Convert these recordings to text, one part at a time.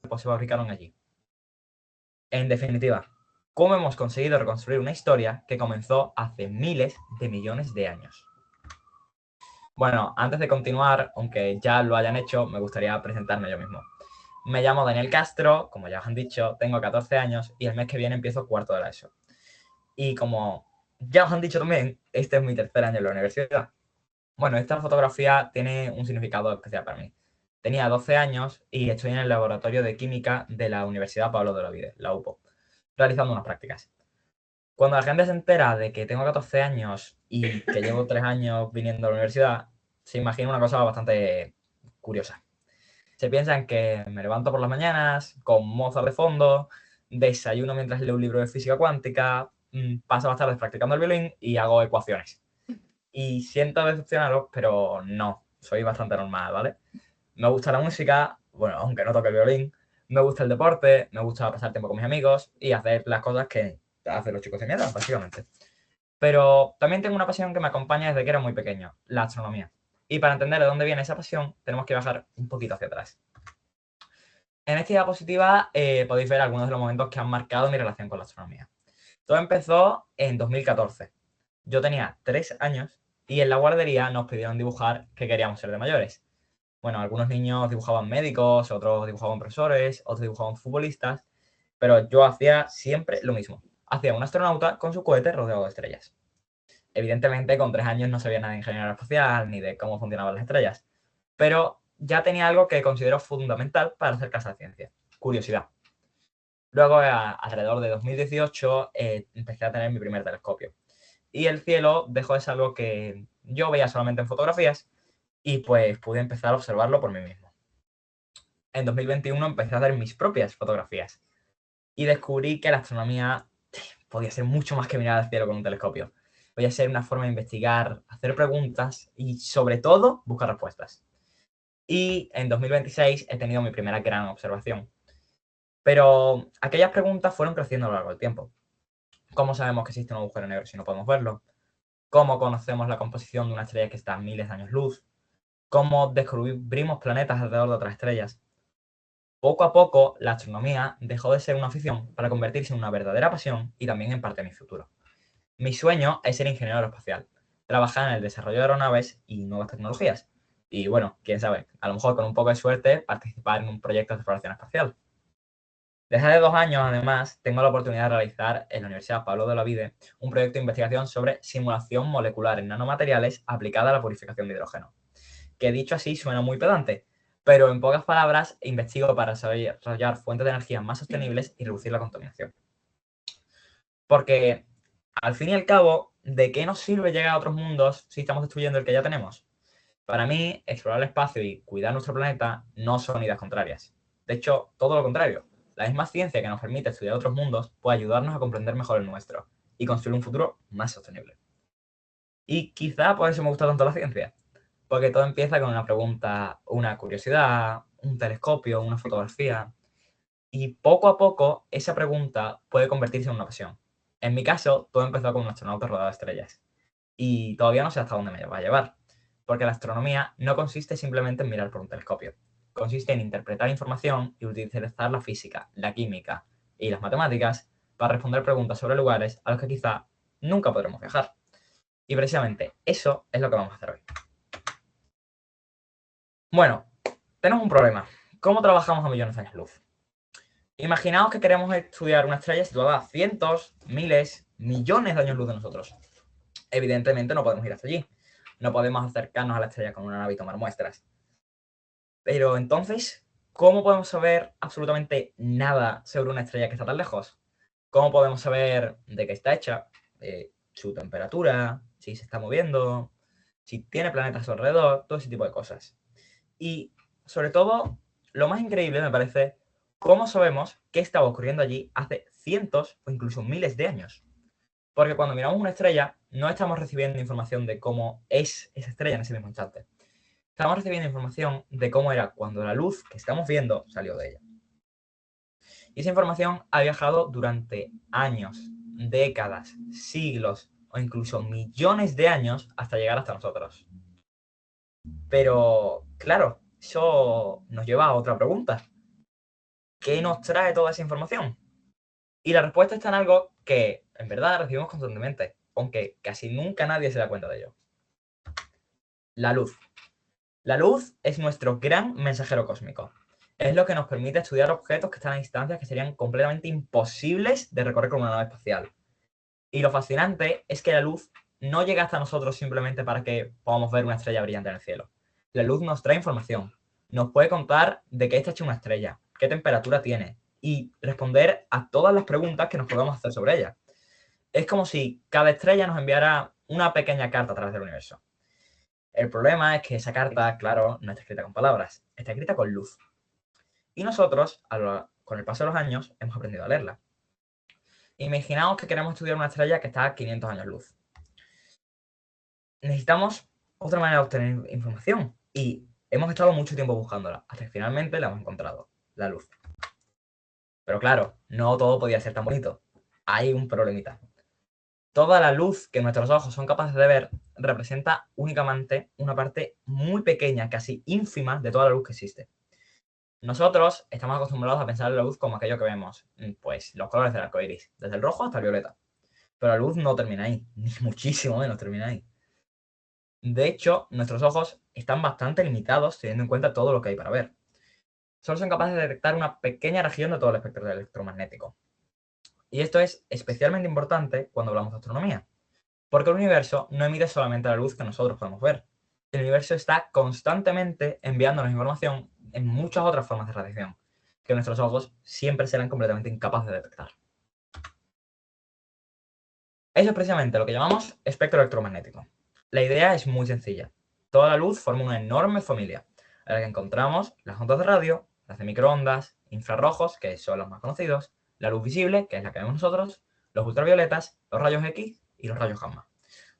pues se fabricaron allí. En definitiva, ¿cómo hemos conseguido reconstruir una historia que comenzó hace miles de millones de años? Bueno, antes de continuar, aunque ya lo hayan hecho, me gustaría presentarme yo mismo. Me llamo Daniel Castro, como ya os han dicho, tengo 14 años y el mes que viene empiezo cuarto de la ESO. Y como ya os han dicho también, este es mi tercer año en la universidad. Bueno, esta fotografía tiene un significado especial para mí. Tenía 12 años y estoy en el laboratorio de química de la Universidad Pablo de Olavide, la UPO, realizando unas prácticas. Cuando la gente se entera de que tengo 14 años y que llevo 3 años viniendo a la universidad, se imagina una cosa bastante curiosa. Se piensan que me levanto por las mañanas con Mozart de fondo, desayuno mientras leo un libro de física cuántica, paso las tardes practicando el violín y hago ecuaciones. Y siento decepcionaros, pero no, soy bastante normal, ¿vale? Me gusta la música, bueno, aunque no toque el violín, me gusta el deporte, me gusta pasar tiempo con mis amigos y hacer las cosas que hacen los chicos de mi edad, básicamente. Pero también tengo una pasión que me acompaña desde que era muy pequeño, la astronomía. Y para entender de dónde viene esa pasión, tenemos que bajar un poquito hacia atrás. En esta diapositiva podéis ver algunos de los momentos que han marcado mi relación con la astronomía. Todo empezó en 2014. Yo tenía 3 años y en la guardería nos pidieron dibujar qué queríamos ser de mayores. Bueno, algunos niños dibujaban médicos, otros dibujaban profesores, otros dibujaban futbolistas, pero yo hacía siempre lo mismo. Hacía un astronauta con su cohete rodeado de estrellas. Evidentemente, con 3 años no sabía nada de ingeniería espacial ni de cómo funcionaban las estrellas, pero ya tenía algo que considero fundamental para acercarse a la ciencia: curiosidad. Luego, alrededor de 2018, empecé a tener mi primer telescopio. Y el cielo dejó de ser algo que yo veía solamente en fotografías y pues pude empezar a observarlo por mí mismo. En 2021 empecé a hacer mis propias fotografías y descubrí que la astronomía podía ser mucho más que mirar al cielo con un telescopio. Podía ser una forma de investigar, hacer preguntas y, sobre todo, buscar respuestas. Y en 2026 he tenido mi primera gran observación. Pero aquellas preguntas fueron creciendo a lo largo del tiempo. ¿Cómo sabemos que existe un agujero negro si no podemos verlo? ¿Cómo conocemos la composición de una estrella que está a miles de años luz? ¿Cómo descubrimos planetas alrededor de otras estrellas? Poco a poco, la astronomía dejó de ser una afición para convertirse en una verdadera pasión y también en parte de mi futuro. Mi sueño es ser ingeniero aeroespacial, trabajar en el desarrollo de aeronaves y nuevas tecnologías. Y bueno, quién sabe, a lo mejor con un poco de suerte participar en un proyecto de exploración espacial. Desde hace 2 años, además, tengo la oportunidad de realizar en la Universidad Pablo de Olavide un proyecto de investigación sobre simulación molecular en nanomateriales aplicada a la purificación de hidrógeno. Que dicho así suena muy pedante, pero en pocas palabras investigo para desarrollar fuentes de energía más sostenibles y reducir la contaminación. Porque, al fin y al cabo, ¿de qué nos sirve llegar a otros mundos si estamos destruyendo el que ya tenemos? Para mí, explorar el espacio y cuidar nuestro planeta no son ideas contrarias. De hecho, todo lo contrario. La misma ciencia que nos permite estudiar otros mundos puede ayudarnos a comprender mejor el nuestro y construir un futuro más sostenible. Y quizá por eso me gusta tanto la ciencia, porque todo empieza con una pregunta, una curiosidad, un telescopio, una fotografía, y poco a poco esa pregunta puede convertirse en una pasión. En mi caso, todo empezó con un astronauta rodeado de estrellas, y todavía no sé hasta dónde me va a llevar, porque la astronomía no consiste simplemente en mirar por un telescopio, consiste en interpretar información y utilizar la física, la química y las matemáticas para responder preguntas sobre lugares a los que quizá nunca podremos viajar. Y precisamente eso es lo que vamos a hacer hoy. Bueno, tenemos un problema. ¿Cómo trabajamos a millones de años luz? Imaginaos que queremos estudiar una estrella situada a cientos, miles, millones de años luz de nosotros. Evidentemente no podemos ir hasta allí. No podemos acercarnos a la estrella con una nave y tomar muestras. Pero entonces, ¿cómo podemos saber absolutamente nada sobre una estrella que está tan lejos? ¿Cómo podemos saber de qué está hecha? Su temperatura, si se está moviendo, si tiene planetas a su alrededor, todo ese tipo de cosas. Y sobre todo, lo más increíble me parece cómo sabemos qué estaba ocurriendo allí hace cientos o incluso miles de años. Porque cuando miramos una estrella, no estamos recibiendo información de cómo es esa estrella en ese mismo instante. Estamos recibiendo información de cómo era cuando la luz que estamos viendo salió de ella. Y esa información ha viajado durante años, décadas, siglos o incluso millones de años hasta llegar hasta nosotros. Pero, claro, eso nos lleva a otra pregunta. ¿qué nos trae toda esa información? Y la respuesta está en algo que en verdad recibimos constantemente, aunque casi nunca nadie se da cuenta de ello. La luz. La luz es nuestro gran mensajero cósmico. Es lo que nos permite estudiar objetos que están a distancias que serían completamente imposibles de recorrer con una nave espacial. Y lo fascinante es que la luz no llega hasta nosotros simplemente para que podamos ver una estrella brillante en el cielo. La luz nos trae información. Nos puede contar de qué está hecha una estrella, qué temperatura tiene y responder a todas las preguntas que nos podamos hacer sobre ella. Es como si cada estrella nos enviara una pequeña carta a través del universo. El problema es que esa carta, claro, no está escrita con palabras, está escrita con luz. Y nosotros, con el paso de los años, hemos aprendido a leerla. Imaginaos que queremos estudiar una estrella que está a 500 años luz. Necesitamos otra manera de obtener información y hemos estado mucho tiempo buscándola, hasta que finalmente la hemos encontrado, la luz. Pero claro, no todo podía ser tan bonito. Hay un problemita. Toda la luz que nuestros ojos son capaces de ver representa únicamente una parte muy pequeña, casi ínfima, de toda la luz que existe. Nosotros estamos acostumbrados a pensar en la luz como aquello que vemos, pues los colores del arco iris, desde el rojo hasta el violeta. Pero la luz no termina ahí, ni muchísimo menos termina ahí. De hecho, nuestros ojos están bastante limitados teniendo en cuenta todo lo que hay para ver. Solo son capaces de detectar una pequeña región de todo el espectro electromagnético. Y esto es especialmente importante cuando hablamos de astronomía, porque el universo no emite solamente la luz que nosotros podemos ver. El universo está constantemente enviándonos información en muchas otras formas de radiación, que nuestros ojos siempre serán completamente incapaces de detectar. Eso es precisamente lo que llamamos espectro electromagnético. La idea es muy sencilla. Toda la luz forma una enorme familia, en la que encontramos las ondas de radio, las de microondas, infrarrojos, que son los más conocidos, la luz visible, que es la que vemos nosotros, los ultravioletas, los rayos X y los rayos gamma.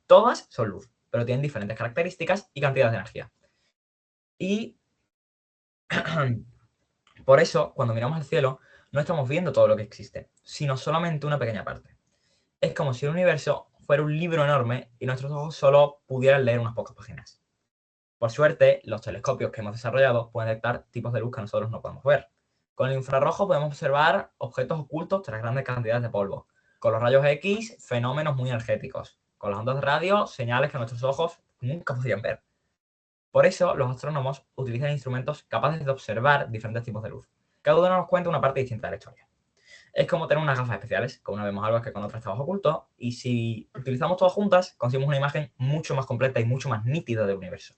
Todas son luz, pero tienen diferentes características y cantidades de energía. Y por eso, cuando miramos al cielo, no estamos viendo todo lo que existe, sino solamente una pequeña parte. Es como si el universo fuera un libro enorme y nuestros ojos solo pudieran leer unas pocas páginas. Por suerte, los telescopios que hemos desarrollado pueden detectar tipos de luz que nosotros no podemos ver. Con el infrarrojo podemos observar objetos ocultos tras grandes cantidades de polvo. Con los rayos X, fenómenos muy energéticos. Con las ondas de radio, señales que nuestros ojos nunca podrían ver. Por eso, los astrónomos utilizan instrumentos capaces de observar diferentes tipos de luz. Cada uno nos cuenta una parte distinta de la historia. Es como tener unas gafas especiales, con una vemos algo que con otra estamos oculto, y si utilizamos todas juntas, conseguimos una imagen mucho más completa y mucho más nítida del universo.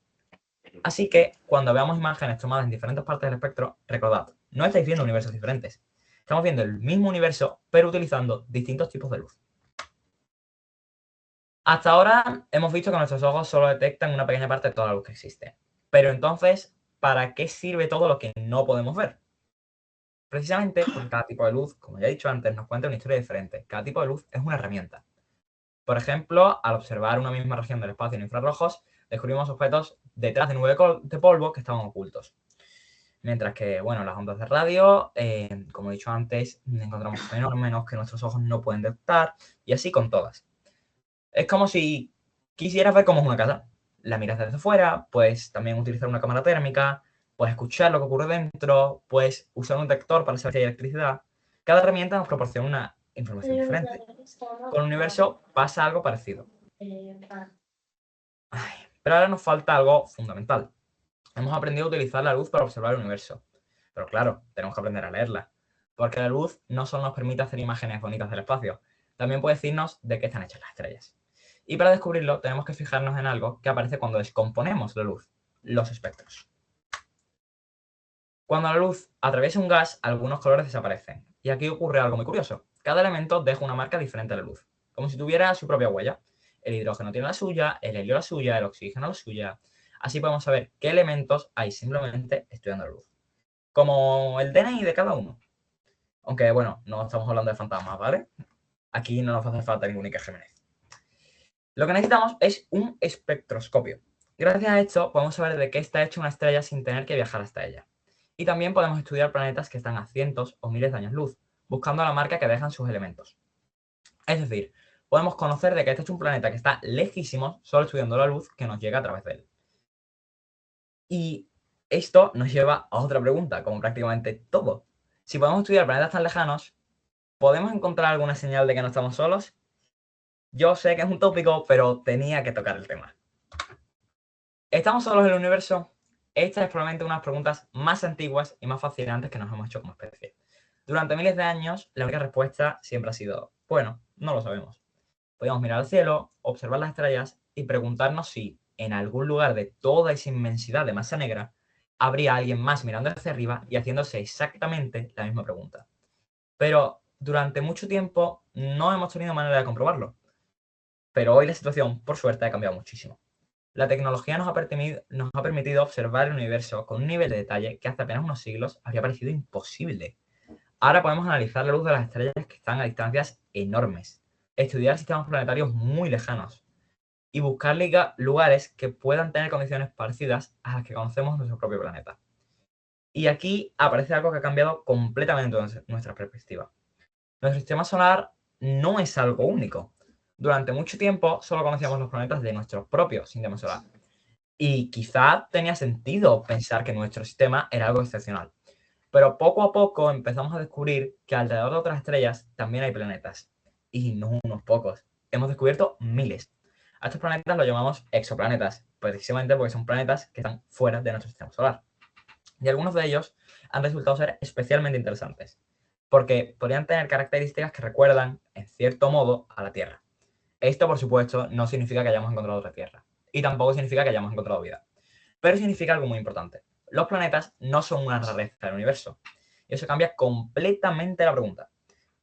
Así que, cuando veamos imágenes tomadas en diferentes partes del espectro, recordad, no estáis viendo universos diferentes. Estamos viendo el mismo universo, pero utilizando distintos tipos de luz. Hasta ahora hemos visto que nuestros ojos solo detectan una pequeña parte de toda la luz que existe. Pero entonces, ¿para qué sirve todo lo que no podemos ver? Precisamente porque cada tipo de luz, como ya he dicho antes, nos cuenta una historia diferente. Cada tipo de luz es una herramienta. Por ejemplo, al observar una misma región del espacio en infrarrojos, descubrimos objetos detrás de nubes de polvo que estaban ocultos. Mientras que, bueno, las ondas de radio, como he dicho antes, encontramos fenómenos que nuestros ojos no pueden detectar, y así con todas. Es como si quisieras ver cómo es una casa. La miras desde fuera, puedes también utilizar una cámara térmica, puedes escuchar lo que ocurre dentro, puedes usar un detector para saber si hay electricidad. Cada herramienta nos proporciona una información diferente. Con el universo pasa algo parecido. Pero ahora nos falta algo fundamental. Hemos aprendido a utilizar la luz para observar el universo. Pero claro, tenemos que aprender a leerla. Porque la luz no solo nos permite hacer imágenes bonitas del espacio, también puede decirnos de qué están hechas las estrellas. Y para descubrirlo tenemos que fijarnos en algo que aparece cuando descomponemos la luz, los espectros. Cuando la luz atraviesa un gas, algunos colores desaparecen. Y aquí ocurre algo muy curioso. Cada elemento deja una marca diferente a la luz, como si tuviera su propia huella. El hidrógeno tiene la suya, el helio la suya, el oxígeno la suya. Así podemos saber qué elementos hay simplemente estudiando la luz. Como el DNI de cada uno. Aunque, bueno, no estamos hablando de fantasmas, ¿vale? Aquí no nos hace falta ningún Iker Jiménez. Lo que necesitamos es un espectroscopio. Gracias a esto podemos saber de qué está hecha una estrella sin tener que viajar hasta ella. Y también podemos estudiar planetas que están a cientos o miles de años luz, buscando la marca que dejan sus elementos. Es decir, podemos conocer de qué está hecho un planeta que está lejísimo solo estudiando la luz que nos llega a través de él. Y esto nos lleva a otra pregunta, como prácticamente todo. Si podemos estudiar planetas tan lejanos, ¿podemos encontrar alguna señal de que no estamos solos? Yo sé que es un tópico, pero tenía que tocar el tema. ¿Estamos solos en el universo? Esta es probablemente una de las preguntas más antiguas y más fascinantes que nos hemos hecho como especie. Durante miles de años, la única respuesta siempre ha sido, bueno, no lo sabemos. Podíamos mirar al cielo, observar las estrellas y preguntarnos si, en algún lugar de toda esa inmensidad de masa negra, habría alguien más mirando hacia arriba y haciéndose exactamente la misma pregunta. Pero durante mucho tiempo no hemos tenido manera de comprobarlo. Pero hoy la situación, por suerte, ha cambiado muchísimo. La tecnología nos ha permitido observar el universo con un nivel de detalle que hace apenas unos siglos habría parecido imposible. Ahora podemos analizar la luz de las estrellas que están a distancias enormes, estudiar sistemas planetarios muy lejanos y buscar lugares que puedan tener condiciones parecidas a las que conocemos en nuestro propio planeta. Y aquí aparece algo que ha cambiado completamente nuestra perspectiva. Nuestro sistema solar no es algo único. Durante mucho tiempo solo conocíamos los planetas de nuestro propio sistema solar. Y quizá tenía sentido pensar que nuestro sistema era algo excepcional. Pero poco a poco empezamos a descubrir que alrededor de otras estrellas también hay planetas. Y no unos pocos. Hemos descubierto miles. A estos planetas los llamamos exoplanetas, precisamente porque son planetas que están fuera de nuestro sistema solar. Y algunos de ellos han resultado ser especialmente interesantes, porque podrían tener características que recuerdan, en cierto modo, a la Tierra. Esto, por supuesto, no significa que hayamos encontrado otra Tierra, y tampoco significa que hayamos encontrado vida. Pero significa algo muy importante. Los planetas no son una rareza del universo. Y eso cambia completamente la pregunta.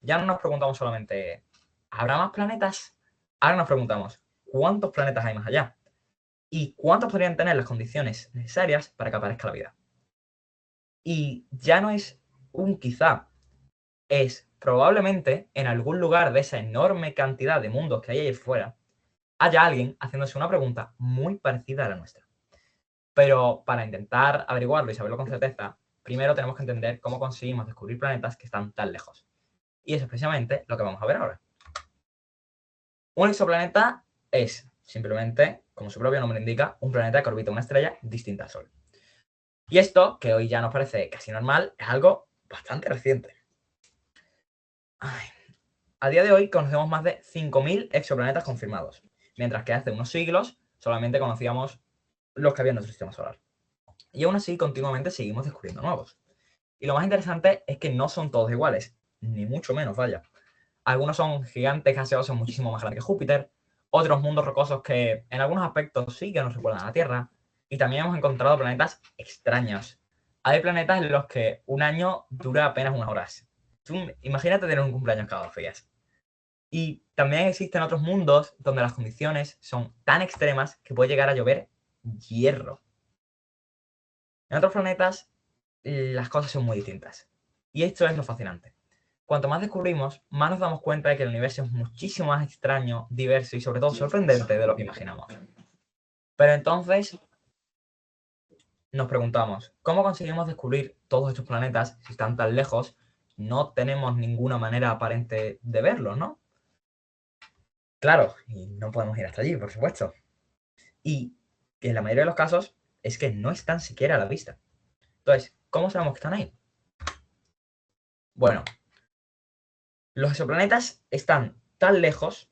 Ya no nos preguntamos solamente, ¿habrá más planetas? Ahora nos preguntamos, ¿cuántos planetas hay más allá? ¿Y cuántos podrían tener las condiciones necesarias para que aparezca la vida? Y ya no es un quizá, es probablemente en algún lugar de esa enorme cantidad de mundos que hay ahí fuera, haya alguien haciéndose una pregunta muy parecida a la nuestra. Pero para intentar averiguarlo y saberlo con certeza, primero tenemos que entender cómo conseguimos descubrir planetas que están tan lejos. Y eso es precisamente lo que vamos a ver ahora. Un exoplaneta es simplemente, como su propio nombre indica, un planeta que orbita una estrella distinta al Sol. Y esto, que hoy ya nos parece casi normal, es algo bastante reciente. Ay. A día de hoy conocemos más de 5.000 exoplanetas confirmados, mientras que hace unos siglos solamente conocíamos los que había en nuestro sistema solar. Y aún así, continuamente seguimos descubriendo nuevos. Y lo más interesante es que no son todos iguales, ni mucho menos, vaya. Algunos son gigantes gaseosos muchísimo más grandes que Júpiter, otros mundos rocosos que en algunos aspectos sí que nos recuerdan a la Tierra, y también hemos encontrado planetas extraños. Hay planetas en los que un año dura apenas unas horas. Tú imagínate tener un cumpleaños cada 2 días. Y también existen otros mundos donde las condiciones son tan extremas que puede llegar a llover hierro. En otros planetas las cosas son muy distintas. Y esto es lo fascinante. Cuanto más descubrimos, más nos damos cuenta de que el universo es muchísimo más extraño, diverso y sobre todo sorprendente de lo que imaginamos. Pero entonces nos preguntamos, ¿cómo conseguimos descubrir todos estos planetas si están tan lejos? No tenemos ninguna manera aparente de verlos, ¿no? Claro, y no podemos ir hasta allí, por supuesto. Y en la mayoría de los casos es que no están siquiera a la vista. Entonces, ¿cómo sabemos que están ahí? Bueno, los exoplanetas están tan lejos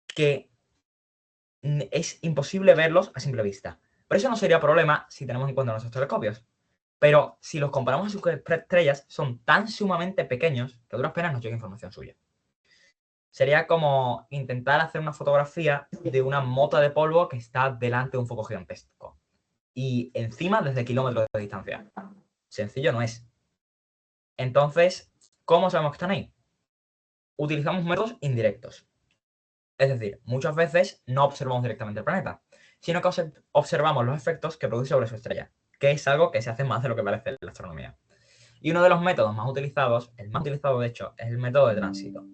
que es imposible verlos a simple vista. Pero eso no sería problema si tenemos en cuenta nuestros telescopios. Pero si los comparamos a sus estrellas, son tan sumamente pequeños que a duras penas nos llega información suya. Sería como intentar hacer una fotografía de una mota de polvo que está delante de un foco gigantesco. Y encima desde kilómetros de distancia. Sencillo no es. Entonces, ¿cómo sabemos que están ahí? Utilizamos métodos indirectos. Es decir, muchas veces no observamos directamente el planeta, sino que observamos los efectos que produce sobre su estrella, que es algo que se hace más de lo que parece en la astronomía. Y uno de los métodos más utilizados, el más utilizado de hecho, es el método de tránsito.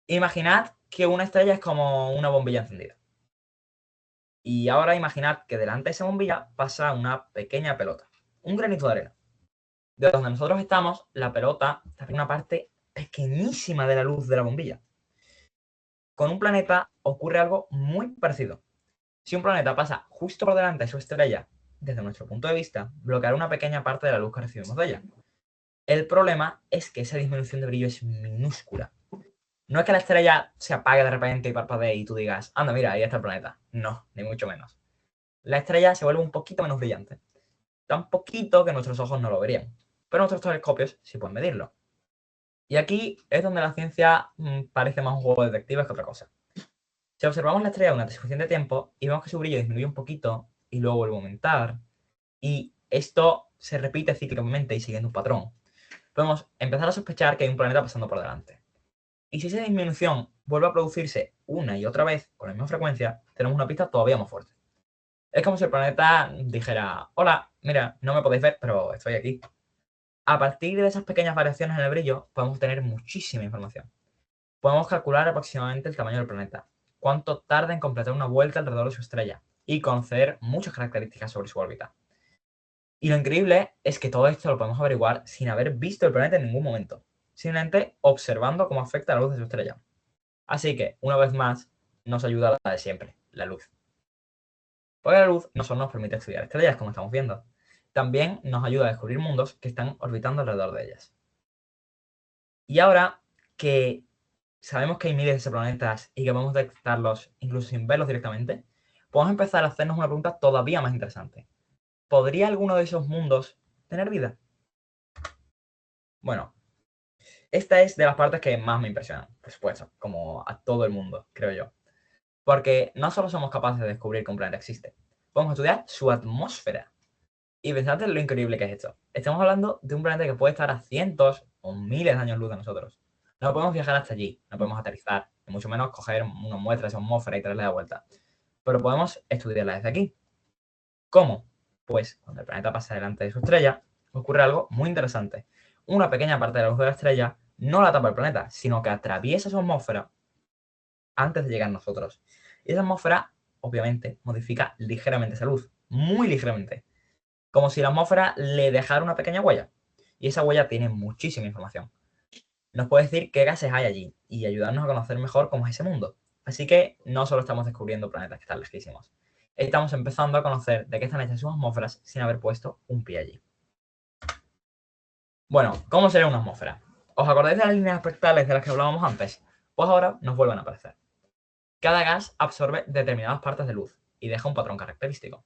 Imaginad que una estrella es como una bombilla encendida. Y ahora imaginad que delante de esa bombilla pasa una pequeña pelota, un granito de arena. De donde nosotros estamos, la pelota está en una parte pequeñísima de la luz de la bombilla. Con un planeta ocurre algo muy parecido. Si un planeta pasa justo por delante de su estrella, desde nuestro punto de vista, bloqueará una pequeña parte de la luz que recibimos de ella. El problema es que esa disminución de brillo es minúscula. No es que la estrella se apague de repente y parpadee y tú digas, anda, mira, ahí está el planeta. No, ni mucho menos. La estrella se vuelve un poquito menos brillante. Tan poquito que nuestros ojos no lo verían. Pero nuestros telescopios sí pueden medirlo. Y aquí es donde la ciencia parece más un juego de detectives que otra cosa. Si observamos la estrella durante suficiente tiempo y vemos que su brillo disminuye un poquito y luego vuelve a aumentar, y esto se repite cíclicamente y siguiendo un patrón, podemos empezar a sospechar que hay un planeta pasando por delante. Y si esa disminución vuelve a producirse una y otra vez con la misma frecuencia, tenemos una pista todavía más fuerte. Es como si el planeta dijera, hola, mira, no me podéis ver, pero estoy aquí. A partir de esas pequeñas variaciones en el brillo, podemos tener muchísima información. Podemos calcular aproximadamente el tamaño del planeta, cuánto tarda en completar una vuelta alrededor de su estrella y conocer muchas características sobre su órbita. Y lo increíble es que todo esto lo podemos averiguar sin haber visto el planeta en ningún momento, simplemente observando cómo afecta la luz de su estrella. Así que, una vez más, nos ayuda la de siempre, la luz. Porque la luz no solo nos permite estudiar estrellas, como estamos viendo, también nos ayuda a descubrir mundos que están orbitando alrededor de ellas. Y ahora que sabemos que hay miles de exoplanetas y que podemos detectarlos incluso sin verlos directamente, podemos empezar a hacernos una pregunta todavía más interesante. ¿Podría alguno de esos mundos tener vida? Bueno, esta es de las partes que más me impresionan, por supuesto, como a todo el mundo, creo yo. Porque no solo somos capaces de descubrir que un planeta existe, podemos estudiar su atmósfera. Y pensad en lo increíble que es esto. Estamos hablando de un planeta que puede estar a cientos o miles de años luz de nosotros. No podemos viajar hasta allí, no podemos aterrizar, ni mucho menos coger una muestra de esa atmósfera y traerla de vuelta. Pero podemos estudiarla desde aquí. ¿Cómo? Pues cuando el planeta pasa delante de su estrella, ocurre algo muy interesante. Una pequeña parte de la luz de la estrella no la tapa el planeta, sino que atraviesa su atmósfera antes de llegar a nosotros. Y esa atmósfera, obviamente, modifica ligeramente esa luz, muy ligeramente, como si la atmósfera le dejara una pequeña huella. Y esa huella tiene muchísima información. Nos puede decir qué gases hay allí y ayudarnos a conocer mejor cómo es ese mundo. Así que no solo estamos descubriendo planetas que están lejísimos, estamos empezando a conocer de qué están hechas sus atmósferas sin haber puesto un pie allí. Bueno, ¿cómo sería una atmósfera? ¿Os acordáis de las líneas espectrales de las que hablábamos antes? Pues ahora nos vuelven a aparecer. Cada gas absorbe determinadas partes de luz y deja un patrón característico.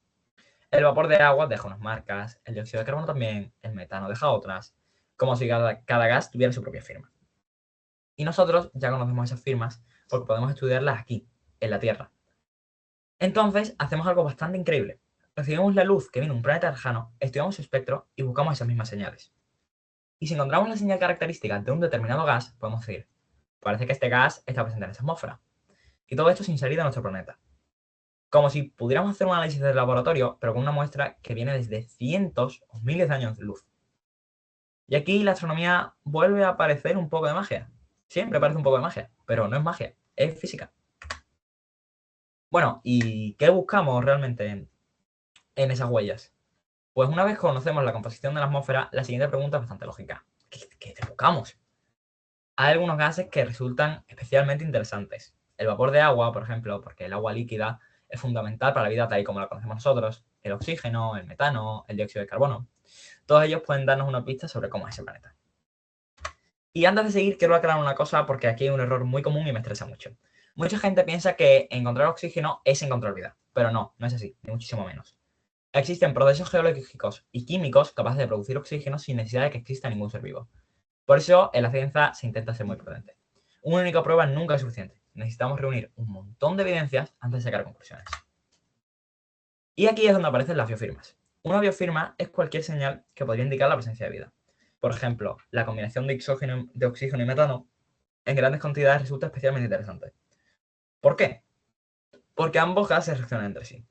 El vapor de agua deja unas marcas, el dióxido de carbono también, el metano deja otras, como si cada gas tuviera su propia firma. Y nosotros ya conocemos esas firmas porque podemos estudiarlas aquí, en la Tierra. Entonces, hacemos algo bastante increíble. Recibimos la luz que viene de un planeta lejano, estudiamos su espectro y buscamos esas mismas señales. Y si encontramos la señal característica de un determinado gas, podemos decir, parece que este gas está presente en esa atmósfera. Y todo esto sin salir de nuestro planeta. Como si pudiéramos hacer un análisis de laboratorio, pero con una muestra que viene desde cientos o miles de años de luz. Y aquí la astronomía vuelve a parecer un poco de magia. Siempre parece un poco de magia, pero no es magia, es física. Bueno, ¿y qué buscamos realmente en esas huellas? Pues una vez conocemos la composición de la atmósfera, la siguiente pregunta es bastante lógica. ¿Qué buscamos? Hay algunos gases que resultan especialmente interesantes. El vapor de agua, por ejemplo, porque el agua líquida es fundamental para la vida tal y como la conocemos nosotros. El oxígeno, el metano, el dióxido de carbono. Todos ellos pueden darnos una pista sobre cómo es ese planeta. Y antes de seguir, quiero aclarar una cosa porque aquí hay un error muy común y me estresa mucho. Mucha gente piensa que encontrar oxígeno es encontrar vida, pero no, no es así, ni muchísimo menos. Existen procesos geológicos y químicos capaces de producir oxígeno sin necesidad de que exista ningún ser vivo. Por eso, en la ciencia se intenta ser muy prudente. Una única prueba nunca es suficiente. Necesitamos reunir un montón de evidencias antes de sacar conclusiones. Y aquí es donde aparecen las biofirmas. Una biofirma es cualquier señal que podría indicar la presencia de vida. Por ejemplo, la combinación de oxígeno y metano en grandes cantidades resulta especialmente interesante. ¿Por qué? Porque ambos gases reaccionan entre sí.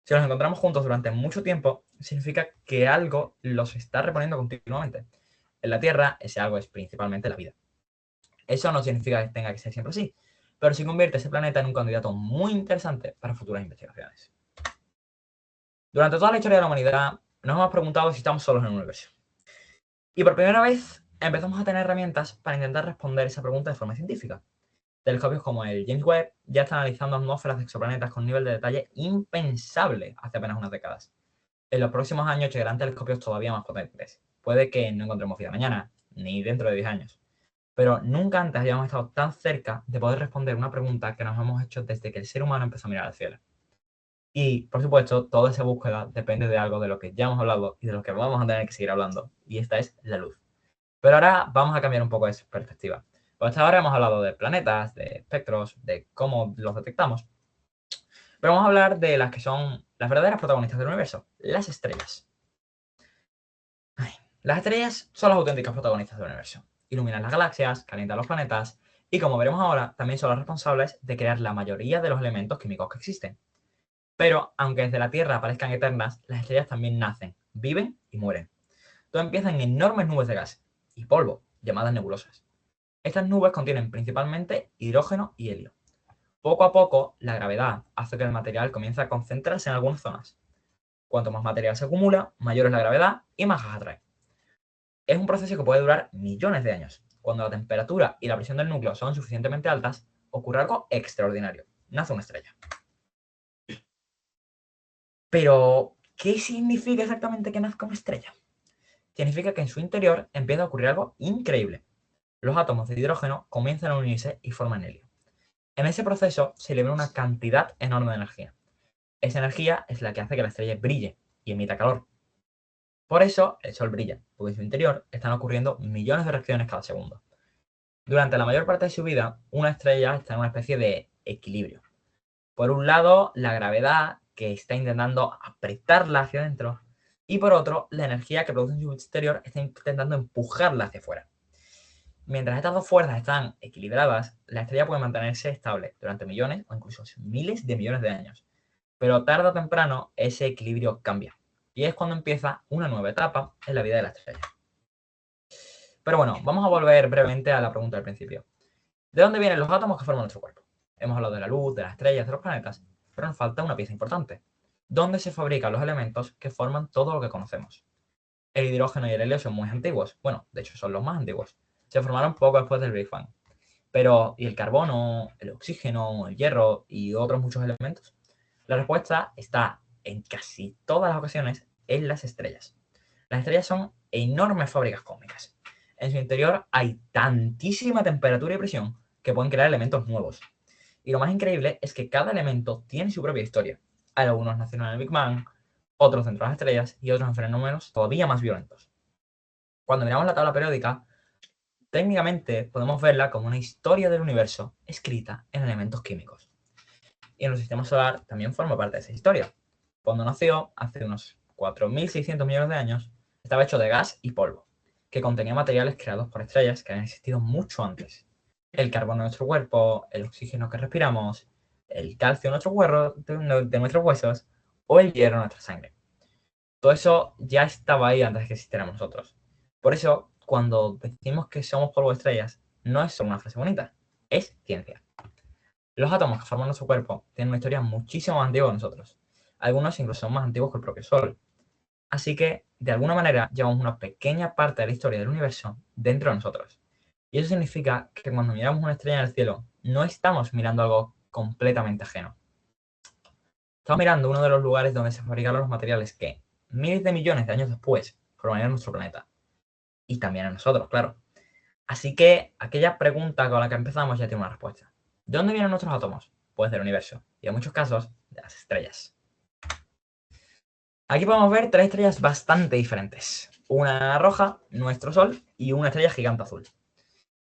Si los encontramos juntos durante mucho tiempo, significa que algo los está reponiendo continuamente. En la Tierra, ese algo es principalmente la vida. Eso no significa que tenga que ser siempre así, pero sí convierte ese planeta en un candidato muy interesante para futuras investigaciones. Durante toda la historia de la humanidad, nos hemos preguntado si estamos solos en el universo. Y por primera vez empezamos a tener herramientas para intentar responder esa pregunta de forma científica. Telescopios como el James Webb ya están analizando atmósferas de exoplanetas con un nivel de detalle impensable hace apenas unas décadas. En los próximos años llegarán telescopios todavía más potentes. puede que no encontremos vida mañana, ni dentro de 10 años. Pero nunca antes habíamos estado tan cerca de poder responder una pregunta que nos hemos hecho desde que el ser humano empezó a mirar al cielo. Y, por supuesto, toda esa búsqueda depende de algo de lo que ya hemos hablado y de lo que vamos a tener que seguir hablando. Y esta es la luz. Pero ahora vamos a cambiar un poco esa perspectiva. Pues hasta ahora hemos hablado de planetas, de espectros, de cómo los detectamos. Pero vamos a hablar de las que son las verdaderas protagonistas del universo, las estrellas. Las estrellas son las auténticas protagonistas del universo. Iluminan las galaxias, calientan los planetas y, como veremos ahora, también son las responsables de crear la mayoría de los elementos químicos que existen. Pero, aunque desde la Tierra parezcan eternas, las estrellas también nacen, viven y mueren. Todo empieza en enormes nubes de gas y polvo, llamadas nebulosas. Estas nubes contienen principalmente hidrógeno y helio. Poco a poco, la gravedad hace que el material comience a concentrarse en algunas zonas. Cuanto más material se acumula, mayor es la gravedad y más gas atrae. Es un proceso que puede durar millones de años. Cuando la temperatura y la presión del núcleo son suficientemente altas, ocurre algo extraordinario. Nace una estrella. Pero, ¿qué significa exactamente que nazca una estrella? Significa que en su interior empieza a ocurrir algo increíble. Los átomos de hidrógeno comienzan a unirse y forman helio. En ese proceso se libera una cantidad enorme de energía. Esa energía es la que hace que la estrella brille y emita calor. Por eso el Sol brilla, porque en su interior están ocurriendo millones de reacciones cada segundo. Durante la mayor parte de su vida, una estrella está en una especie de equilibrio. Por un lado, la gravedad, que está intentando apretarla hacia adentro, y por otro, la energía que produce en su exterior está intentando empujarla hacia afuera. Mientras estas dos fuerzas están equilibradas, la estrella puede mantenerse estable durante millones o incluso miles de millones de años. Pero tarde o temprano ese equilibrio cambia. Y es cuando empieza una nueva etapa en la vida de la estrella. Pero bueno, vamos a volver brevemente a la pregunta del principio. ¿De dónde vienen los átomos que forman nuestro cuerpo? Hemos hablado de la luz, de las estrellas, de los planetas, pero nos falta una pieza importante. ¿Dónde se fabrican los elementos que forman todo lo que conocemos? El hidrógeno y el helio son muy antiguos. Bueno, de hecho son los más antiguos. Se formaron poco después del Big Bang. Pero, ¿y el carbono, el oxígeno, el hierro y otros muchos elementos? La respuesta está en casi todas las ocasiones en las estrellas. Las estrellas son enormes fábricas cósmicas. En su interior hay tantísima temperatura y presión que pueden crear elementos nuevos. Y lo más increíble es que cada elemento tiene su propia historia. Algunos nacieron en el Big Bang, otros dentro de las estrellas y otros en fenómenos todavía más violentos. Cuando miramos la tabla periódica, técnicamente podemos verla como una historia del universo escrita en elementos químicos. Y en el sistema solar también forma parte de esa historia. Cuando nació, hace unos 4.600 millones de años, estaba hecho de gas y polvo, que contenía materiales creados por estrellas que habían existido mucho antes. El carbono de nuestro cuerpo, el oxígeno que respiramos, el calcio de nuestros huesos o el hierro de nuestra sangre. Todo eso ya estaba ahí antes de que existiéramos nosotros. Por eso, cuando decimos que somos polvo de estrellas, no es solo una frase bonita, es ciencia. Los átomos que forman nuestro cuerpo tienen una historia muchísimo más antigua que nosotros. Algunos incluso son más antiguos que el propio Sol. Así que, de alguna manera, llevamos una pequeña parte de la historia del universo dentro de nosotros. Y eso significa que cuando miramos una estrella en el cielo, no estamos mirando algo completamente ajeno. Estamos mirando uno de los lugares donde se fabricaron los materiales que, miles de millones de años después, formarían nuestro planeta. Y también a nosotros, claro. Así que aquella pregunta con la que empezamos ya tiene una respuesta. ¿De dónde vienen nuestros átomos? Pues del universo, y en muchos casos, de las estrellas. Aquí podemos ver tres estrellas bastante diferentes. Una roja, nuestro Sol, y una estrella gigante azul.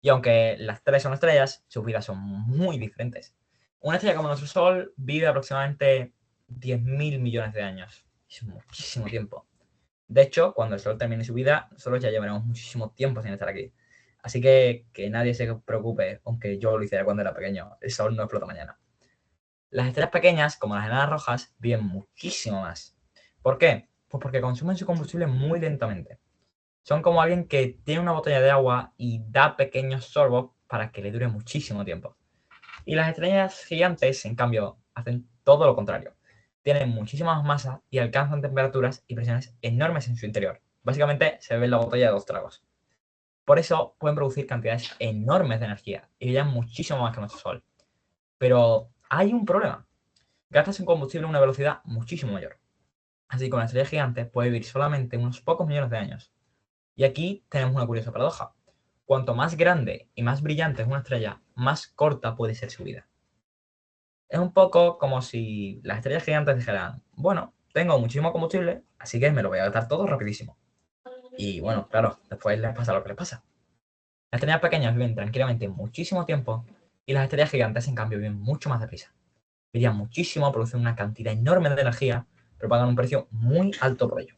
Y aunque las tres son estrellas, sus vidas son muy diferentes. Una estrella como nuestro Sol vive aproximadamente 10.000 millones de años. Es muchísimo tiempo. De hecho, cuando el Sol termine su vida, nosotros ya llevaremos muchísimo tiempo sin estar aquí. Así que nadie se preocupe, aunque yo lo hiciera cuando era pequeño. El Sol no explota mañana. Las estrellas pequeñas, como las enanas rojas, viven muchísimo más. ¿Por qué? Pues porque consumen su combustible muy lentamente. Son como alguien que tiene una botella de agua y da pequeños sorbos para que le dure muchísimo tiempo. Y las estrellas gigantes, en cambio, hacen todo lo contrario. Tienen muchísima más masa y alcanzan temperaturas y presiones enormes en su interior. Básicamente se ve la botella de 2 tragos. Por eso pueden producir cantidades enormes de energía y brillan muchísimo más que nuestro Sol. Pero hay un problema. Gastan su combustible a una velocidad muchísimo mayor. Así que una estrella gigante puede vivir solamente unos pocos millones de años. Y aquí tenemos una curiosa paradoja. Cuanto más grande y más brillante es una estrella, más corta puede ser su vida. Es un poco como si las estrellas gigantes dijeran, bueno, tengo muchísimo combustible, así que me lo voy a gastar todo rapidísimo. Y bueno, claro, después les pasa lo que les pasa. Las estrellas pequeñas viven tranquilamente muchísimo tiempo y las estrellas gigantes, en cambio, viven mucho más deprisa. Brillan muchísimo, producen una cantidad enorme de energía, pero pagan un precio muy alto por ello.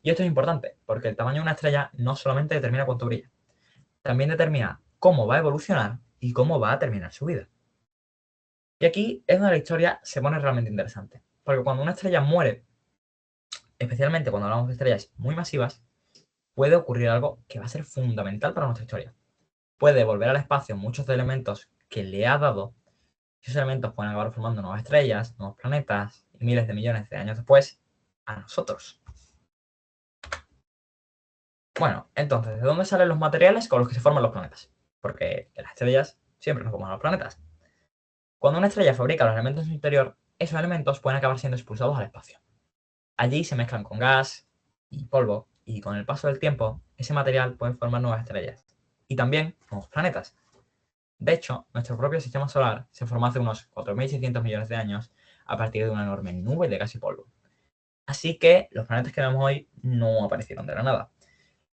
Y esto es importante, porque el tamaño de una estrella no solamente determina cuánto brilla, también determina cómo va a evolucionar y cómo va a terminar su vida. Y aquí es donde la historia se pone realmente interesante, porque cuando una estrella muere, especialmente cuando hablamos de estrellas muy masivas, puede ocurrir algo que va a ser fundamental para nuestra historia. Puede devolver al espacio muchos de elementos que le ha dado. Esos elementos pueden acabar formando nuevas estrellas, nuevos planetas, y miles de millones de años después, a nosotros. Bueno, entonces, ¿de dónde salen los materiales con los que se forman los planetas? Porque de las estrellas siempre nos forman los planetas. Cuando una estrella fabrica los elementos en su interior, esos elementos pueden acabar siendo expulsados al espacio. Allí se mezclan con gas y polvo, y con el paso del tiempo, ese material puede formar nuevas estrellas. Y también nuevos planetas. De hecho, nuestro propio sistema solar se formó hace unos 4.600 millones de años a partir de una enorme nube de gas y polvo. Así que los planetas que vemos hoy no aparecieron de la nada.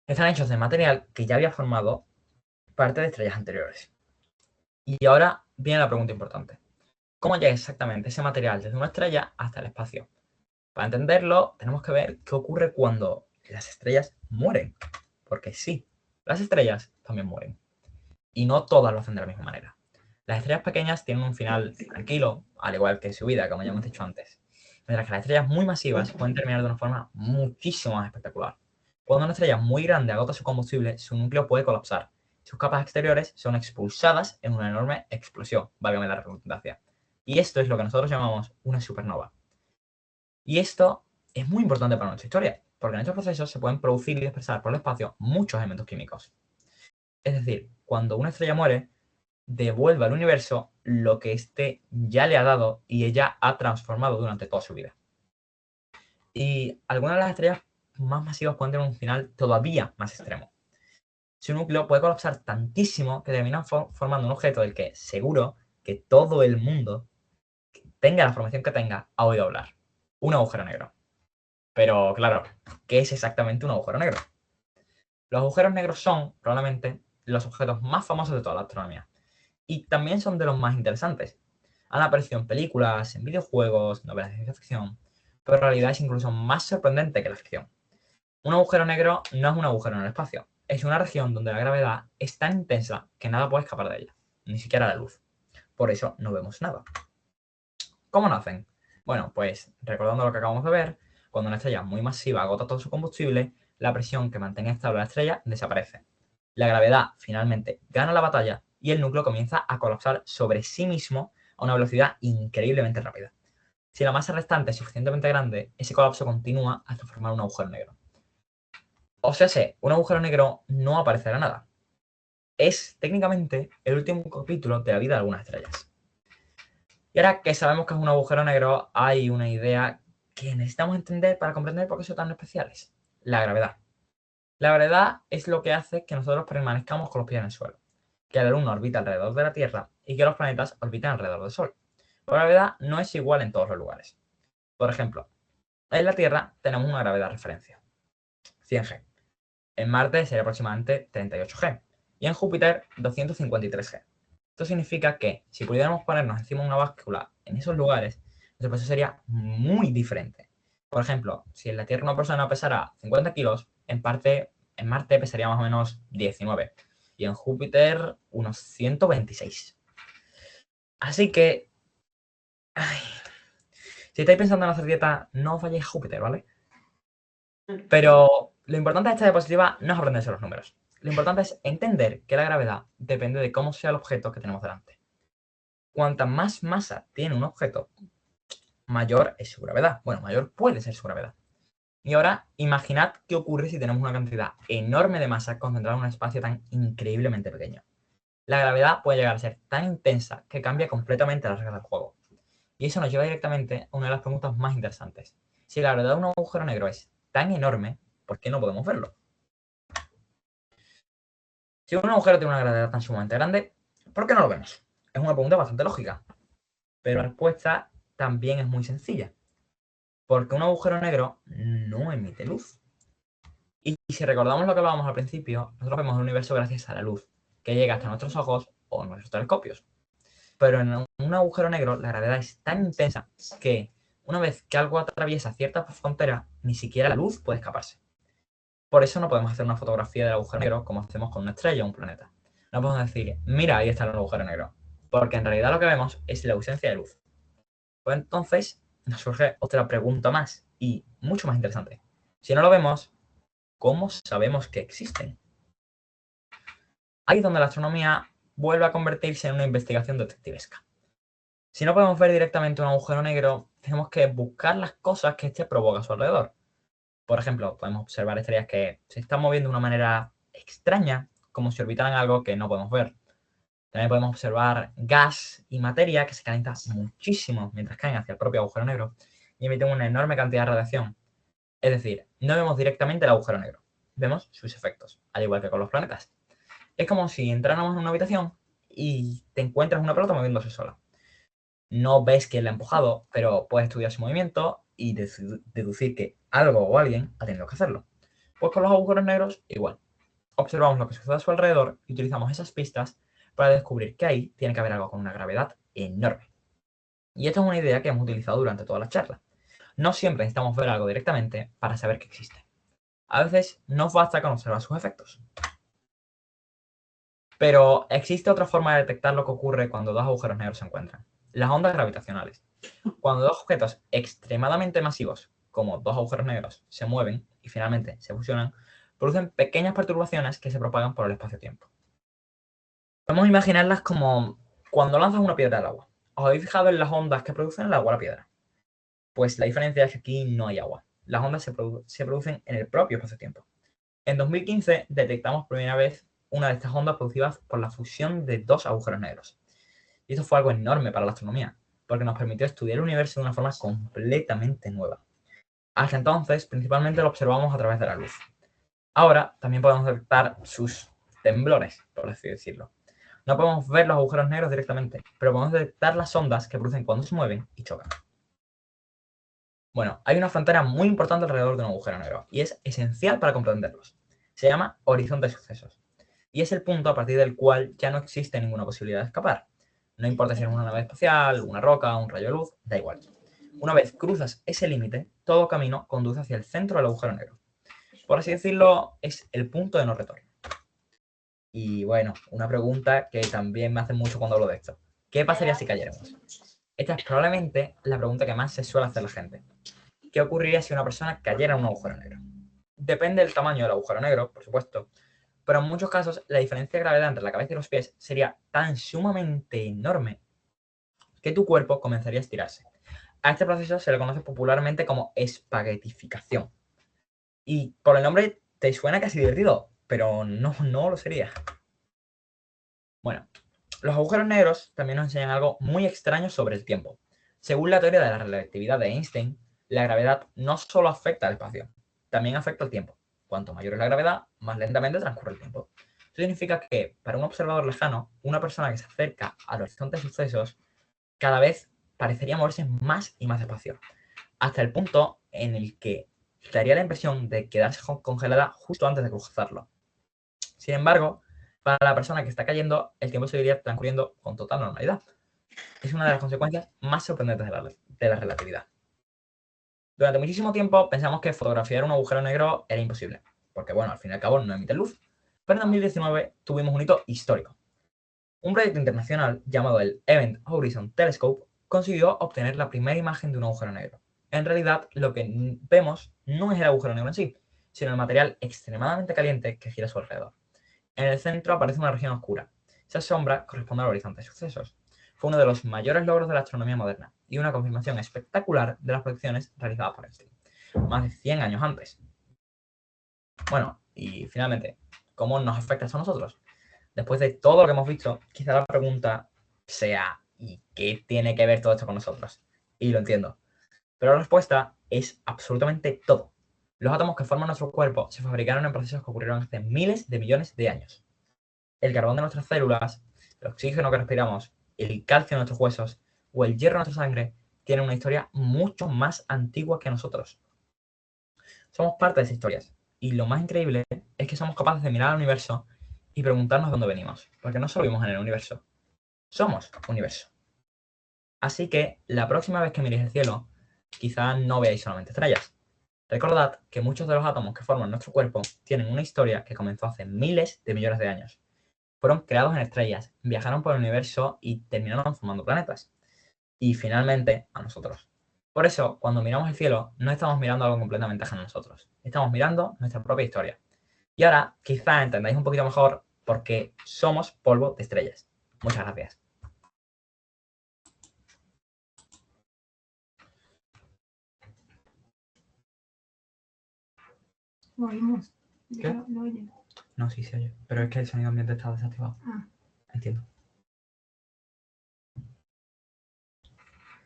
Están hechos de material que ya había formado parte de estrellas anteriores. Y ahora viene la pregunta importante. ¿Cómo llega exactamente ese material desde una estrella hasta el espacio? Para entenderlo, tenemos que ver qué ocurre cuando las estrellas mueren. Porque sí, las estrellas también mueren. Y no todas lo hacen de la misma manera. Las estrellas pequeñas tienen un final tranquilo, al igual que su vida, como ya hemos dicho antes. Mientras que las estrellas muy masivas pueden terminar de una forma muchísimo más espectacular. Cuando una estrella muy grande agota su combustible, su núcleo puede colapsar. Sus capas exteriores son expulsadas en una enorme explosión, válgame la redundancia. Y esto es lo que nosotros llamamos una supernova. Y esto es muy importante para nuestra historia, porque en estos procesos se pueden producir y dispersar por el espacio muchos elementos químicos. Es decir, cuando una estrella muere, devuelve al universo lo que éste ya le ha dado y ella ha transformado durante toda su vida. Y algunas de las estrellas más masivas pueden tener un final todavía más extremo. Su núcleo puede colapsar tantísimo que termina formando un objeto del que seguro que todo el mundo, tenga la formación que tenga, ha oído hablar. Un agujero negro. Pero claro, ¿qué es exactamente un agujero negro? Los agujeros negros son probablemente los objetos más famosos de toda la astronomía. Y también son de los más interesantes. Han aparecido en películas, en videojuegos, novelas de ciencia ficción, pero en realidad es incluso más sorprendente que la ficción. Un agujero negro no es un agujero en el espacio, es una región donde la gravedad es tan intensa que nada puede escapar de ella, ni siquiera la luz. Por eso no vemos nada. ¿Cómo nacen? Bueno, pues recordando lo que acabamos de ver, cuando una estrella muy masiva agota todo su combustible, la presión que mantenía estable la estrella desaparece. La gravedad finalmente gana la batalla y el núcleo comienza a colapsar sobre sí mismo a una velocidad increíblemente rápida. Si la masa restante es suficientemente grande, ese colapso continúa hasta formar un agujero negro. O sea, un agujero negro no aparece de la nada. Es técnicamente el último capítulo de la vida de algunas estrellas. Y ahora que sabemos que es un agujero negro, hay una idea que necesitamos entender para comprender por qué son tan especiales. La gravedad. La gravedad es lo que hace que nosotros permanezcamos con los pies en el suelo, que la Luna orbita alrededor de la Tierra y que los planetas orbitan alrededor del Sol. La gravedad no es igual en todos los lugares. Por ejemplo, en la Tierra tenemos una gravedad de referencia, 100 G. En Marte sería aproximadamente 38 G. Y en Júpiter, 253 G. Esto significa que si pudiéramos ponernos encima de una báscula en esos lugares, nuestro peso sería muy diferente. Por ejemplo, si en la Tierra una persona pesara 50 kilos, en Marte pesaría más o menos 19. Y en Júpiter unos 126. Así que, ay, si estáis pensando en hacer dieta, no os vayáis a Júpiter, ¿vale? Pero lo importante de esta diapositiva no es aprenderse los números. Lo importante es entender que la gravedad depende de cómo sea el objeto que tenemos delante. Cuanta más masa tiene un objeto, mayor es su gravedad. Bueno, mayor puede ser su gravedad. Y ahora, imaginad qué ocurre si tenemos una cantidad enorme de masa concentrada en un espacio tan increíblemente pequeño. La gravedad puede llegar a ser tan intensa que cambia completamente las reglas del juego. Y eso nos lleva directamente a una de las preguntas más interesantes. Si la gravedad de un agujero negro es tan enorme, ¿por qué no podemos verlo? Si un agujero tiene una gravedad tan sumamente grande, ¿por qué no lo vemos? Es una pregunta bastante lógica, pero la respuesta también es muy sencilla, porque un agujero negro no emite luz. Y si recordamos lo que hablábamos al principio, nosotros vemos el universo gracias a la luz, que llega hasta nuestros ojos o nuestros telescopios. Pero en un agujero negro la gravedad es tan intensa que una vez que algo atraviesa cierta frontera, ni siquiera la luz puede escaparse. Por eso no podemos hacer una fotografía del agujero negro como hacemos con una estrella o un planeta. No podemos decir, mira, ahí está el agujero negro, porque en realidad lo que vemos es la ausencia de luz. Pues entonces nos surge otra pregunta más y mucho más interesante. Si no lo vemos, ¿cómo sabemos que existen? Ahí es donde la astronomía vuelve a convertirse en una investigación detectivesca. Si no podemos ver directamente un agujero negro, tenemos que buscar las cosas que éste provoca a su alrededor. Por ejemplo, podemos observar estrellas que se están moviendo de una manera extraña, como si orbitaran algo que no podemos ver. También podemos observar gas y materia que se calientan muchísimo mientras caen hacia el propio agujero negro y emiten una enorme cantidad de radiación. Es decir, no vemos directamente el agujero negro, vemos sus efectos, al igual que con los planetas. Es como si entráramos en una habitación y te encuentras una pelota moviéndose sola. No ves quién la ha empujado, pero puedes estudiar su movimiento y deducir que algo o alguien ha tenido que hacerlo. Pues con los agujeros negros, igual. Observamos lo que sucede a su alrededor y utilizamos esas pistas para descubrir que ahí tiene que haber algo con una gravedad enorme. Y esta es una idea que hemos utilizado durante toda la charla. No siempre necesitamos ver algo directamente para saber que existe. A veces nos basta con observar sus efectos. Pero existe otra forma de detectar lo que ocurre cuando dos agujeros negros se encuentran. Las ondas gravitacionales. Cuando dos objetos extremadamente masivos, como dos agujeros negros, se mueven y finalmente se fusionan, producen pequeñas perturbaciones que se propagan por el espacio-tiempo. Podemos imaginarlas como cuando lanzas una piedra al agua. ¿Os habéis fijado en las ondas que producen el agua a la piedra? Pues la diferencia es que aquí no hay agua. Las ondas se producen en el propio espacio-tiempo. En 2015 detectamos por primera vez una de estas ondas producidas por la fusión de dos agujeros negros. Y esto fue algo enorme para la astronomía, porque nos permitió estudiar el universo de una forma completamente nueva. Hasta entonces, principalmente lo observamos a través de la luz. Ahora también podemos detectar sus temblores, por así decirlo. No podemos ver los agujeros negros directamente, pero podemos detectar las ondas que producen cuando se mueven y chocan. Bueno, hay una frontera muy importante alrededor de un agujero negro y es esencial para comprenderlos. Se llama horizonte de sucesos. Y es el punto a partir del cual ya no existe ninguna posibilidad de escapar. No importa si es una nave espacial, una roca, un rayo de luz, da igual. Una vez cruzas ese límite, todo camino conduce hacia el centro del agujero negro. Por así decirlo, es el punto de no retorno. Y bueno, una pregunta que también me hace mucho cuando hablo de esto. ¿Qué pasaría si cayéramos? Esta es probablemente la pregunta que más se suele hacer la gente. ¿Qué ocurriría si una persona cayera en un agujero negro? Depende del tamaño del agujero negro, por supuesto, pero en muchos casos la diferencia de gravedad entre la cabeza y los pies sería tan sumamente enorme que tu cuerpo comenzaría a estirarse. A este proceso se le conoce popularmente como espaguetificación. Y por el nombre te suena casi divertido, pero no lo sería. Bueno, los agujeros negros también nos enseñan algo muy extraño sobre el tiempo. Según la teoría de la relatividad de Einstein, la gravedad no solo afecta al espacio, también afecta al tiempo. Cuanto mayor es la gravedad, más lentamente transcurre el tiempo. Esto significa que, para un observador lejano, una persona que se acerca al horizonte de sucesos, cada vez parecería moverse más y más despacio, hasta el punto en el que daría la impresión de quedarse congelada justo antes de cruzarlo. Sin embargo, para la persona que está cayendo, el tiempo seguiría transcurriendo con total normalidad. Es una de las consecuencias más sorprendentes de la relatividad. Durante muchísimo tiempo pensamos que fotografiar un agujero negro era imposible, porque bueno, al fin y al cabo no emite luz. Pero en 2019 tuvimos un hito histórico. Un proyecto internacional llamado el Event Horizon Telescope consiguió obtener la primera imagen de un agujero negro. En realidad, lo que vemos no es el agujero negro en sí, sino el material extremadamente caliente que gira a su alrededor. En el centro aparece una región oscura. Esa sombra corresponde al horizonte de sucesos. Fue uno de los mayores logros de la astronomía moderna y una confirmación espectacular de las predicciones realizadas por Einstein, más de 100 años antes. Bueno, y finalmente, ¿cómo nos afecta esto a nosotros? Después de todo lo que hemos visto, quizá la pregunta sea, ¿y qué tiene que ver todo esto con nosotros? Y lo entiendo. Pero la respuesta es absolutamente todo. Los átomos que forman nuestro cuerpo se fabricaron en procesos que ocurrieron hace miles de millones de años. el carbón de nuestras células, el oxígeno que respiramos, el calcio en nuestros huesos o el hierro en nuestra sangre tienen una historia mucho más antigua que nosotros. Somos parte de esas historias. Y lo más increíble es que somos capaces de mirar al universo y preguntarnos de dónde venimos. Porque no solo vivimos en el universo, somos universo. Así que la próxima vez que miréis el cielo, quizá no veáis solamente estrellas. Recordad que muchos de los átomos que forman nuestro cuerpo tienen una historia que comenzó hace miles de millones de años. Fueron creados en estrellas, viajaron por el universo y terminaron formando planetas. Y finalmente a nosotros. Por eso, cuando miramos el cielo, no estamos mirando algo completamente ajeno a nosotros. Estamos mirando nuestra propia historia. Y ahora, quizá entendáis un poquito mejor por qué somos polvo de estrellas. Muchas gracias. Lo oímos. ¿Qué? Lo oyen. No, sí se oye. Pero es que el sonido ambiente está desactivado. Ah. Entiendo.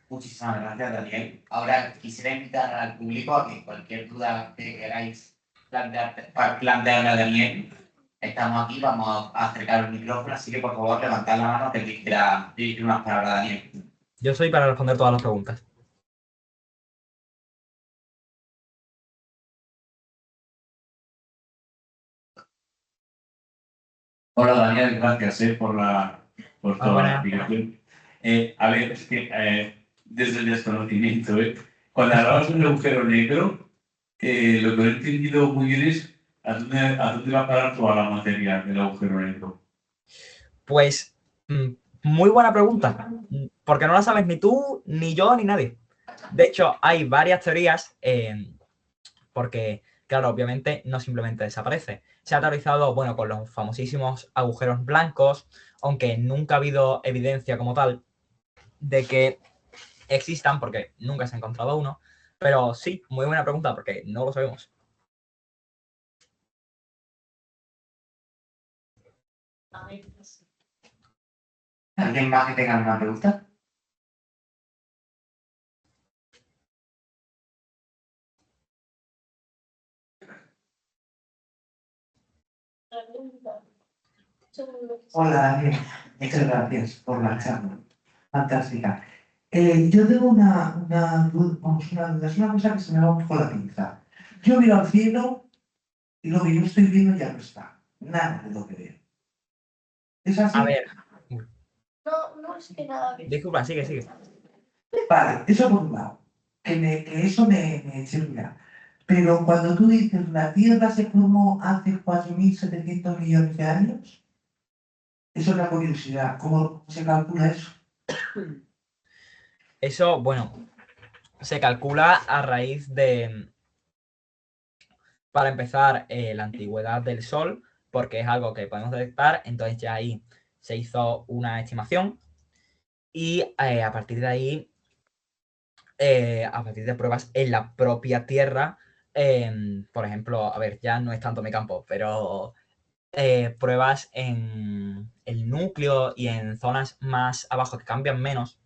Muchísimas gracias, Daniel. Ahora quisiera invitar al público a que cualquier duda que queráis plantearle a Daniel, estamos aquí, vamos a acercar el micrófono, así que por favor levantad la mano que quiera dirigir unas palabras a Daniel. Yo soy para responder todas las preguntas. Hola Daniel, gracias por toda buenas. la explicación. A ver, es que desde el desconocimiento, cuando hablabas del agujero negro, lo que no he entendido muy bien es a dónde va a parar toda la materia del agujero negro. Pues, muy buena pregunta, porque no la sabes ni tú, ni yo, ni nadie. De hecho, hay varias teorías, porque, claro, obviamente no simplemente desaparece. Se ha teorizado, bueno, con los famosísimos agujeros blancos, aunque nunca ha habido evidencia como tal de que existan, porque nunca se ha encontrado uno. Pero sí, muy buena pregunta, porque no lo sabemos. ¿Alguien más que tenga alguna pregunta? Hola, Daniel. Muchas gracias por la charla. Fantástica. Yo tengo una duda, es una cosa que se me va un poco la pinza. Yo miro al cielo y lo que yo estoy viendo ya no está. Nada de lo que veo. ¿Es así? A ver. No es que nada. Disculpa, sigue. Vale, eso por un lado. Que eso me chirría. Pero cuando tú dices la Tierra se formó hace 4.700 millones de años, eso es la curiosidad. ¿Cómo se calcula eso? Eso, bueno, se calcula a raíz de, para empezar, la antigüedad del Sol, porque es algo que podemos detectar, entonces ya ahí se hizo una estimación y a partir de ahí, a partir de pruebas en la propia Tierra, por ejemplo, a ver, ya no es tanto mi campo, pero pruebas en el núcleo y en zonas más abajo que cambian menos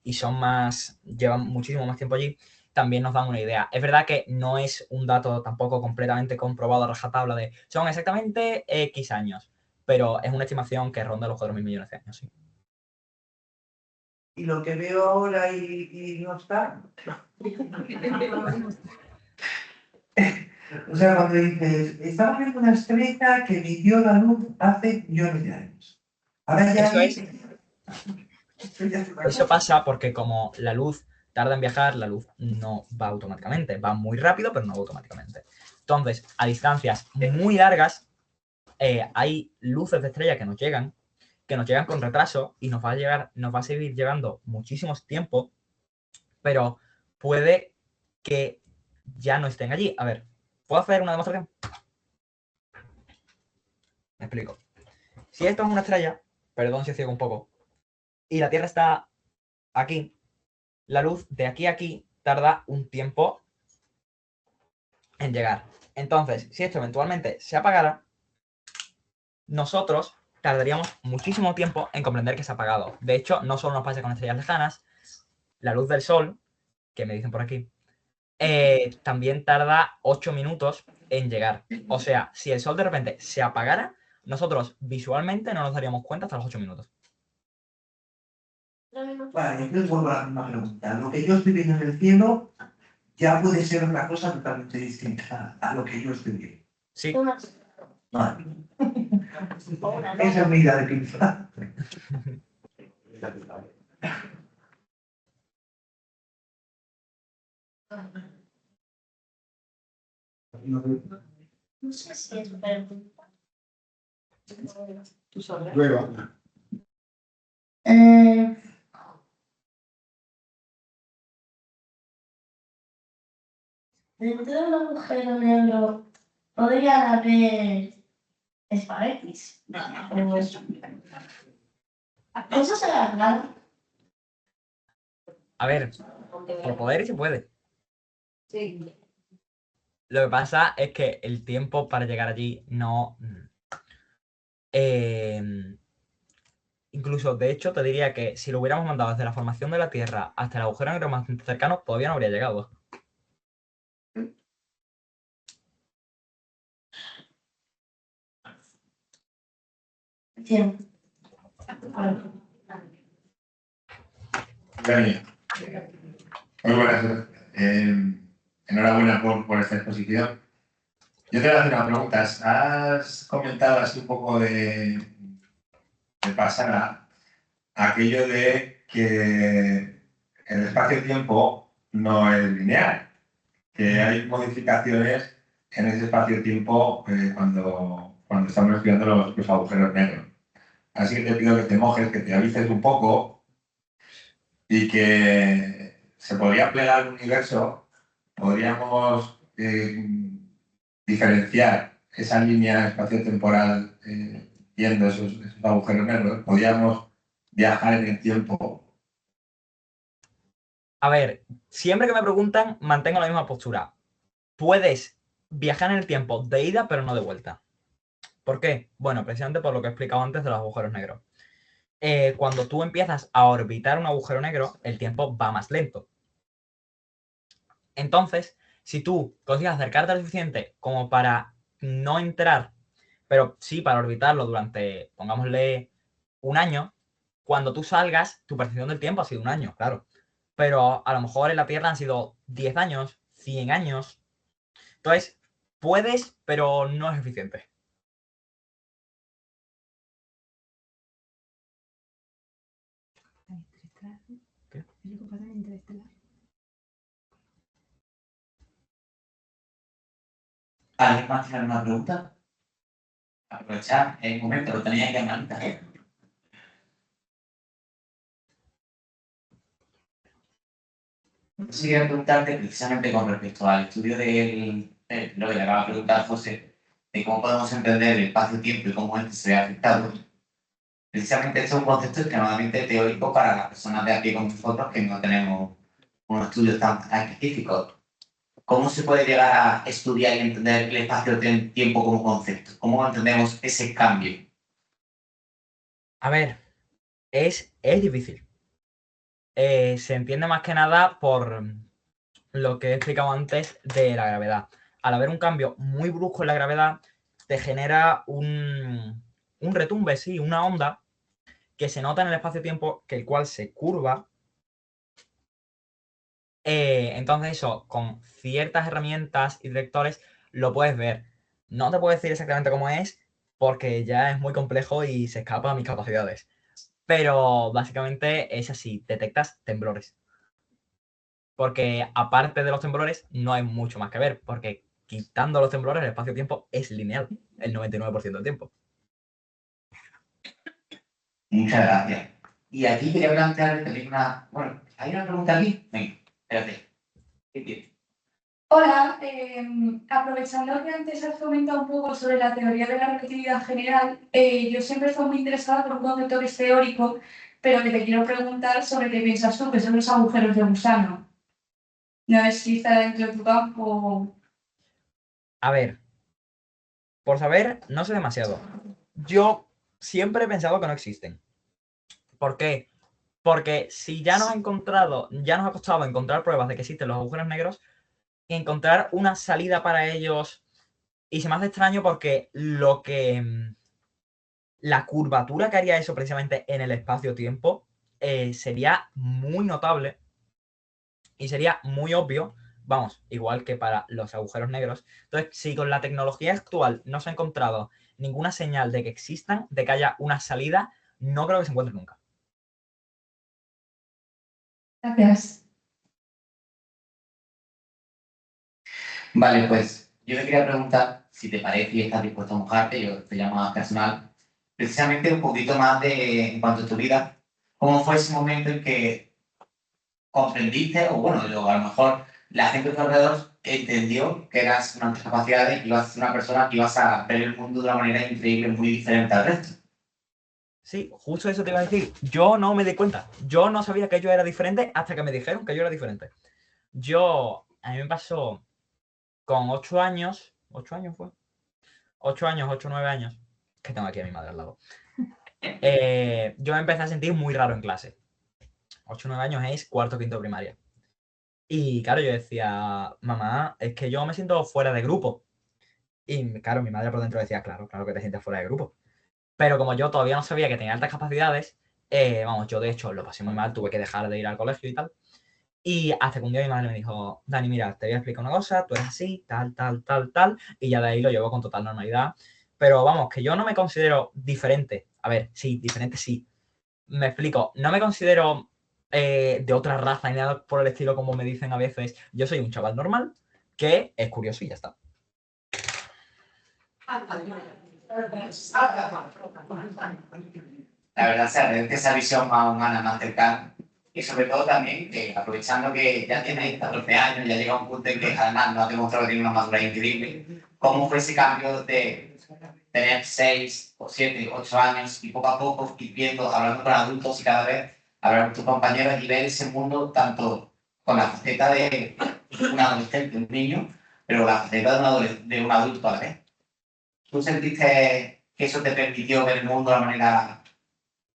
y son más, llevan muchísimo más tiempo allí, también nos dan una idea. Es verdad que no es un dato tampoco completamente comprobado a rajatabla de son exactamente X años, pero es una estimación que ronda los 4.000 millones de años, sí. Y lo que veo ahora y no está. O sea, cuando dices, estamos viendo una estrella que emitió la luz hace millones de años. Ahora ya Eso pasa porque como la luz tarda en viajar, la luz no va automáticamente. Va muy rápido, pero no va automáticamente. Entonces, a distancias muy largas, hay luces de estrella que nos llegan con retraso y nos va a seguir llegando muchísimo tiempo, pero puede que ya no estén allí. A ver, ¿puedo hacer una demostración? Me explico. Si esto es una estrella, perdón si ciego un poco, y la Tierra está aquí, la luz de aquí a aquí tarda un tiempo en llegar. Entonces, si esto eventualmente se apagara, nosotros tardaríamos muchísimo tiempo en comprender que se ha apagado. De hecho, no solo nos pasa con estrellas lejanas, la luz del Sol, que me dicen por aquí, también tarda 8 minutos en llegar. O sea, si el Sol de repente se apagara, nosotros visualmente no nos daríamos cuenta hasta los 8 minutos. Vale, entonces vuelvo a la misma pregunta. Lo que yo estoy viendo en el cielo ya puede ser otra cosa totalmente distinta a lo que yo estoy viendo. Sí, Vale. Esa es mi idea de pinza. No sé si es pregunta. Tú sabrás. Prueba. Dentro de un agujero negro podrían haber espaguetis. Eso será raro. a ver, por poder se puede. Sí. Lo que pasa es que el tiempo para llegar allí no... incluso, de hecho, te diría que si lo hubiéramos mandado desde la formación de la Tierra hasta el agujero negro más cercano, todavía no habría llegado. Tiempo. Dani. Muy buenas. Enhorabuena por esta exposición. Yo te voy a hacer unas preguntas. Has comentado así un poco de pasar a aquello de que el espacio-tiempo no es lineal, que hay modificaciones en ese espacio-tiempo cuando estamos estudiando los agujeros negros. Así que te pido que te mojes, que te avises un poco y que se podría plegar el universo, podríamos diferenciar esa línea espacio-temporal viendo esos agujeros negros, podríamos viajar en el tiempo. A ver, siempre que me preguntan, mantengo la misma postura. Puedes viajar en el tiempo de ida, pero no de vuelta. ¿Por qué? Bueno, precisamente por lo que he explicado antes de los agujeros negros. Cuando tú empiezas a orbitar un agujero negro, el tiempo va más lento. Entonces, si tú consigues acercarte lo suficiente como para no entrar, pero sí para orbitarlo durante, pongámosle, un año, cuando tú salgas, tu percepción del tiempo ha sido un año, claro. Pero a lo mejor en la Tierra han sido 10 años, 100 años. Entonces, puedes, pero no es eficiente. ¿Qué? ¿Alguien más tiene alguna pregunta? Aprovechar el momento, lo tenía que analizar. Sí, quería preguntarte precisamente con respecto al estudio de lo que le acaba de preguntar José, de cómo podemos entender el espacio-tiempo y cómo este se ve afectado. Precisamente este es un concepto extremadamente teórico para las personas de a pie como nosotros que no tenemos unos estudios tan específicos. ¿Cómo se puede llegar a estudiar y entender el espacio-tiempo como concepto? ¿Cómo entendemos ese cambio? A ver, es difícil. Se entiende más que nada por lo que he explicado antes de la gravedad. Al haber un cambio muy brusco en la gravedad, te genera un retumbe, sí, una onda que se nota en el espacio-tiempo, que el cual se curva. Entonces eso, con ciertas herramientas y detectores, lo puedes ver. No te puedo decir exactamente cómo es, porque ya es muy complejo y se escapa a mis capacidades. Pero básicamente es así, detectas temblores. Porque aparte de los temblores, no hay mucho más que ver, porque quitando los temblores, el espacio-tiempo es lineal, el 99% del tiempo. Muchas gracias. Y aquí quería plantear también una... Bueno, ¿hay una pregunta aquí? Venga, espérate. ¿Qué tienes? Hola, aprovechando que antes has comentado un poco sobre la teoría de la relatividad general, yo siempre estoy muy interesada por un concepto que es teórico, pero que te quiero preguntar sobre qué piensas tú, que son los agujeros de gusano. No sé si está dentro de tu campo. A ver, por saber, no sé demasiado. Yo siempre he pensado que no existen. ¿Por qué? Porque si ya nos ha costado encontrar pruebas de que existen los agujeros negros, encontrar una salida para ellos, y se me hace extraño porque la curvatura que haría eso precisamente en el espacio-tiempo sería muy notable y sería muy obvio, vamos, igual que para los agujeros negros. Entonces, si con la tecnología actual no se ha encontrado ninguna señal de que existan, de que haya una salida, no creo que se encuentre nunca. Gracias. Vale, pues yo te quería preguntar si te parece y estás dispuesto a mojarte, yo te llamo más personal, precisamente un poquito más en cuanto a tu vida, ¿cómo fue ese momento en que comprendiste, o bueno, a lo mejor la gente de tu alrededor entendió que eras una discapacidad y que ibas a ser una persona que ibas a ver el mundo de una manera increíble, muy diferente al resto? Sí, justo eso te iba a decir. Yo no me di cuenta. Yo no sabía que yo era diferente hasta que me dijeron que yo era diferente. A mí me pasó con 8 años, 8 años fue, 8 años, 8 o 9 años, que tengo aquí a mi madre al lado. Yo me empecé a sentir muy raro en clase. 8 o 9 años es cuarto, quinto de primaria. Y claro, yo decía, mamá, es que yo me siento fuera de grupo. Y claro, mi madre por dentro decía, claro, claro que te sientes fuera de grupo. Pero como yo todavía no sabía que tenía altas capacidades, vamos, yo de hecho lo pasé muy mal, tuve que dejar de ir al colegio y tal. Y hasta que un día mi madre me dijo, Dani, mira, te voy a explicar una cosa, tú eres así, tal, tal, tal, tal, y ya de ahí lo llevo con total normalidad. Pero vamos, que yo no me considero diferente. A ver, sí, diferente sí. Me explico, no me considero de otra raza ni nada por el estilo como me dicen a veces. Yo soy un chaval normal que es curioso y ya está. La verdad, se agradece esa visión más humana, más cercana. Y sobre todo también, que aprovechando que ya tienes 14 años, ya llega un punto en que además no has demostrado que tienes una madurez increíble, ¿cómo fue ese cambio de tener 6 o 7, 8 años y poco a poco ir viendo, hablando con adultos y cada vez hablar con tus compañeros y ver ese mundo tanto con la faceta de un adolescente, un niño, pero la faceta de un adulto a la vez? ¿Tú sentiste que eso te permitió ver el mundo de una manera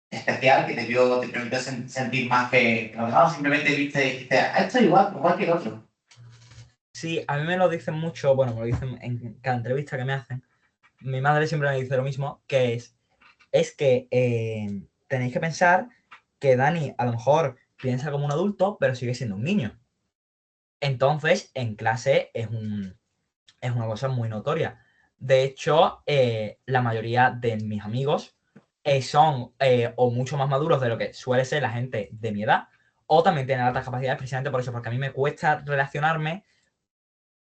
especial, que te permitió sentir más que los demás? Simplemente viste y dijiste, "Ah, esto es igual, como cualquier otro"? Sí, a mí me lo dicen mucho, bueno, me lo dicen en cada entrevista que me hacen. Mi madre siempre me dice lo mismo, que es que tenéis que pensar que Dani a lo mejor piensa como un adulto, pero sigue siendo un niño. Entonces, en clase es una cosa muy notoria. De hecho, la mayoría de mis amigos son o mucho más maduros de lo que suele ser la gente de mi edad, o también tienen altas capacidades precisamente por eso, porque a mí me cuesta relacionarme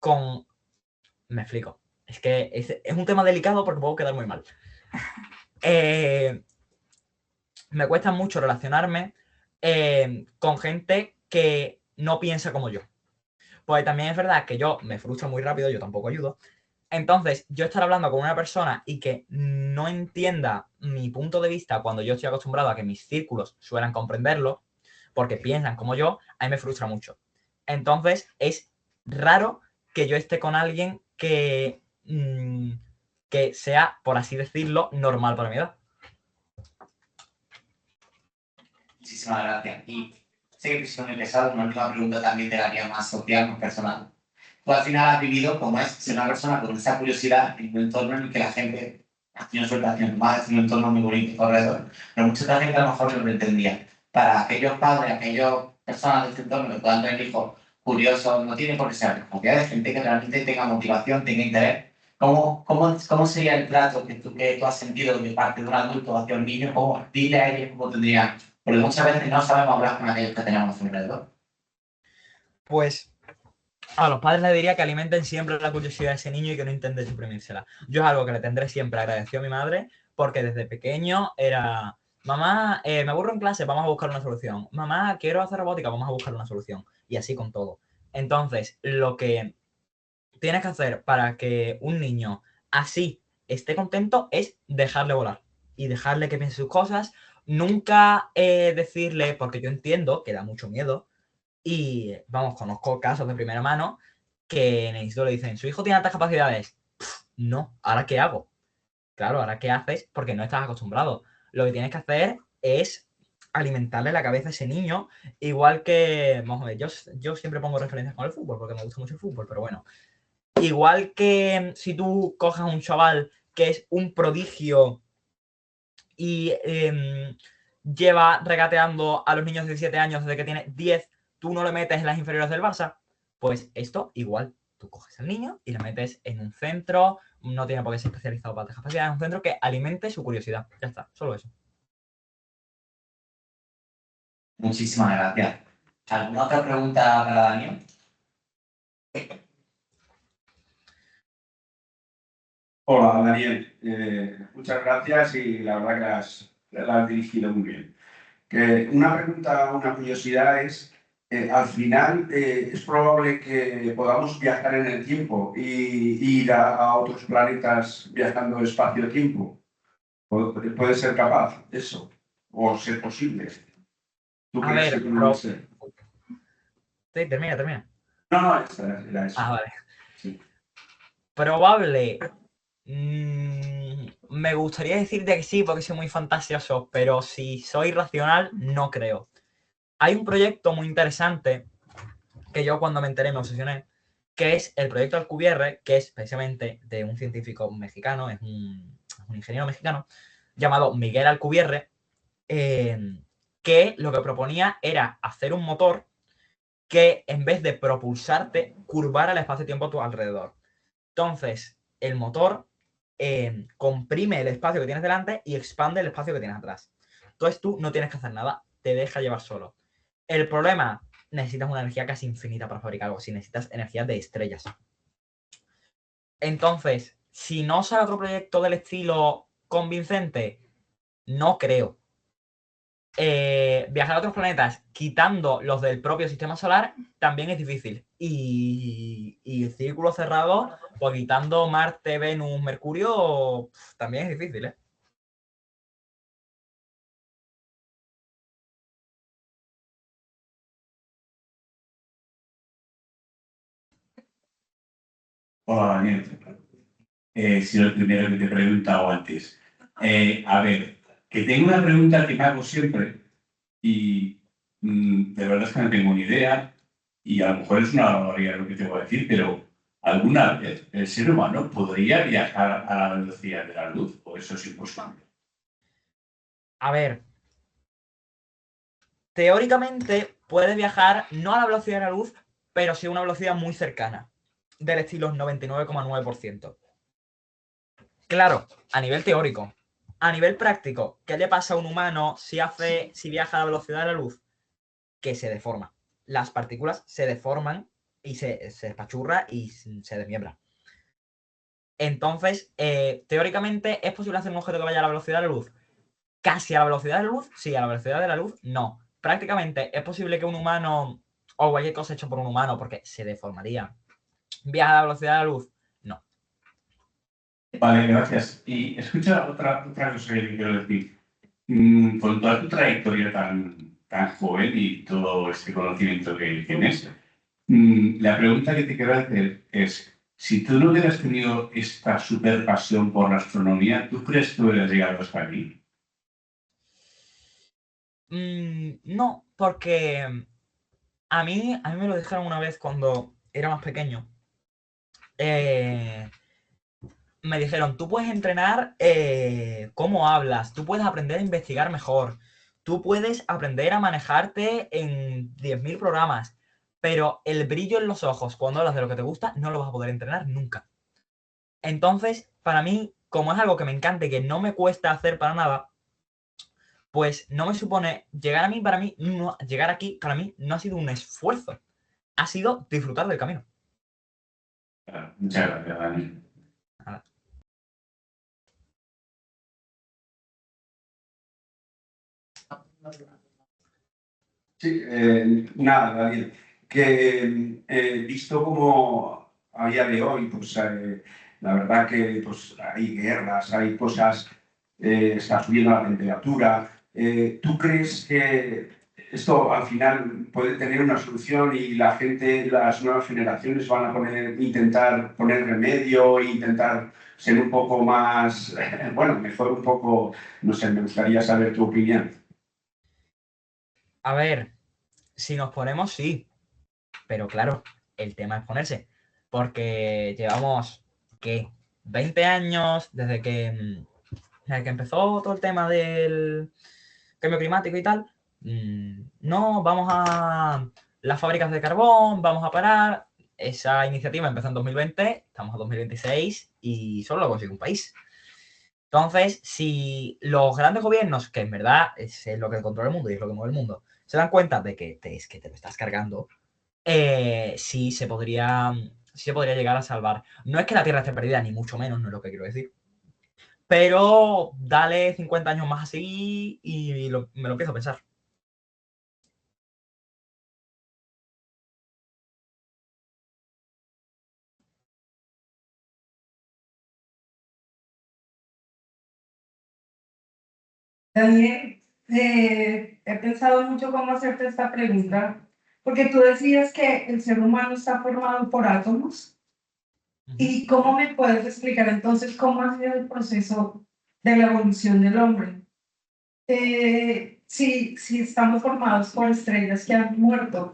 con... Me explico. Es que es un tema delicado porque puedo quedar muy mal. Me cuesta mucho relacionarme con gente que no piensa como yo. Pues también es verdad que yo me frustro muy rápido, yo tampoco ayudo. Entonces, yo estar hablando con una persona y que no entienda mi punto de vista cuando yo estoy acostumbrado a que mis círculos suelen comprenderlo, porque piensan como yo, a mí me frustra mucho. Entonces, es raro que yo esté con alguien que sea, por así decirlo, normal para mi edad. Muchísimas gracias. Y sé que soy muy pesado, una última pregunta también de la área más social, más personal. Tú al final has vivido como es ser una persona con esa curiosidad en un entorno en el que la gente ha tenido suerte, ha tenido más, es un entorno muy bonito alrededor, pero mucha gente a lo mejor no lo entendía. Para aquellos padres, aquellas personas de este entorno que puedan tener hijos curiosos, no tiene por qué ser responsabilidad de gente que realmente tenga motivación, tenga interés. ¿Cómo sería el trato que tú has sentido de parte de un adulto hacia un niño? ¿Cómo dile a ellos cómo tendrían? Porque muchas veces no sabemos hablar con aquellos que tenemos alrededor. Pues a los padres les diría que alimenten siempre la curiosidad de ese niño y que no intenten suprimírsela. Yo es algo que le tendré siempre agradecido a mi madre, porque desde pequeño era, mamá, me aburro en clase, vamos a buscar una solución. Mamá, quiero hacer robótica, vamos a buscar una solución. Y así con todo. Entonces, lo que tienes que hacer para que un niño así esté contento es dejarle volar y dejarle que piense sus cosas. Nunca decirle, porque yo entiendo que da mucho miedo, y vamos, conozco casos de primera mano que en el instituto le dicen, ¿su hijo tiene altas capacidades? No, ¿ahora qué hago? Claro, ¿ahora qué haces? Porque no estás acostumbrado. Lo que tienes que hacer es alimentarle la cabeza a ese niño, igual que, vamos a ver, yo siempre pongo referencias con el fútbol, porque me gusta mucho el fútbol, pero bueno, igual que si tú cojas a un chaval que es un prodigio y lleva regateando a los niños de 17 años desde que tiene 10, tú no le metes en las inferiores del Barça, pues esto igual. Tú coges al niño y le metes en un centro, no tiene por qué ser especializado para discapacidad, es un centro que alimente su curiosidad. Ya está, solo eso. Muchísimas gracias. ¿Alguna otra pregunta para Daniel? Hola, Daniel. Muchas gracias y la verdad que la has dirigido muy bien. Una pregunta, una curiosidad es, al final es probable que podamos viajar en el tiempo y ir a otros planetas viajando espacio-tiempo. ¿Puede ser capaz eso? ¿O ser posible? ¿Tú A crees ver, que puede ser? Sí, termina. No, era eso. Ah, vale. Sí. Probable. Me gustaría decirte que sí, porque soy muy fantasioso, pero si soy racional, no creo. Hay un proyecto muy interesante que yo cuando me enteré me obsesioné, que es el proyecto Alcubierre, que es precisamente de un científico mexicano, es un ingeniero mexicano, llamado Miguel Alcubierre, que lo que proponía era hacer un motor que en vez de propulsarte, curvara el espacio-tiempo a tu alrededor. Entonces, el motor comprime el espacio que tienes delante y expande el espacio que tienes atrás. Entonces tú no tienes que hacer nada, te deja llevar solo. El problema, necesitas una energía casi infinita para fabricar algo así, necesitas energía de estrellas. Entonces, si no sale otro proyecto del estilo convincente, no creo. Viajar a otros planetas quitando los del propio sistema solar también es difícil. Y el círculo cerrado, pues quitando Marte, Venus, Mercurio, también es difícil, ¿eh? Hola, Daniel. Si lo primero que te he preguntado antes. A ver, que tengo una pregunta que me hago siempre y de verdad es que no tengo ni idea y a lo mejor es una barbaridad lo que te voy a decir, pero ¿alguna vez el ser humano podría viajar a la velocidad de la luz o eso es imposible? A ver, teóricamente puedes viajar no a la velocidad de la luz, pero sí a una velocidad muy cercana, del estilo 99,9%. Claro, a nivel teórico. A nivel práctico, ¿qué le pasa a un humano si viaja a la velocidad de la luz? Que se deforma. Las partículas se deforman y se espachurra y se desmiembra. Entonces, teóricamente, ¿es posible hacer un objeto que vaya a la velocidad de la luz? Casi a la velocidad de la luz, sí, a la velocidad de la luz, no. Prácticamente, ¿es posible que un humano o cualquier cosa hecho por un humano, porque se deformaría, viaje a la velocidad de la luz? No. Vale, gracias. Y escucha otra cosa que te quiero decir. Con toda tu trayectoria tan joven y todo este conocimiento que tienes, la pregunta que te quiero hacer es, si tú no hubieras tenido esta super pasión por la astronomía, ¿tú crees que hubieras llegado hasta aquí? No, porque a mí me lo dijeron una vez cuando era más pequeño. Me dijeron, tú puedes entrenar cómo hablas, tú puedes aprender a investigar mejor, tú puedes aprender a manejarte en 10.000 programas, pero el brillo en los ojos cuando hablas de lo que te gusta no lo vas a poder entrenar nunca. Entonces, para mí, como es algo que me encanta y que no me cuesta hacer para nada, pues no me supone llegar llegar aquí para mí no ha sido un esfuerzo, ha sido disfrutar del camino. Muchas gracias, Dani. Nada. Sí, nada, Daniel, que visto como a día de hoy, pues la verdad que pues, hay guerras, hay cosas, está subiendo la temperatura. ¿Tú crees que esto al final puede tener una solución y la gente, las nuevas generaciones van a intentar poner remedio e intentar ser un poco más, bueno, mejor un poco, no sé, me gustaría saber tu opinión. A ver, si nos ponemos, sí. Pero claro, el tema es ponerse. Porque llevamos, ¿qué? 20 años desde que desde que empezó todo el tema del cambio climático y tal, no, vamos a las fábricas de carbón, vamos a parar. Esa iniciativa empezó en 2020, estamos a 2026 y solo lo consigue un país. Entonces, si los grandes gobiernos, que en verdad es lo que controla el mundo y es lo que mueve el mundo, se dan cuenta de que te lo estás cargando, sí se podría llegar a salvar. No es que la Tierra esté perdida, ni mucho menos, no es lo que quiero decir. Pero dale 50 años más así y me lo empiezo a pensar. Daniel, he pensado mucho cómo hacerte esta pregunta, porque tú decías que el ser humano está formado por átomos. ¿Y cómo me puedes explicar entonces cómo ha sido el proceso de la evolución del hombre? Si estamos formados por estrellas que han muerto,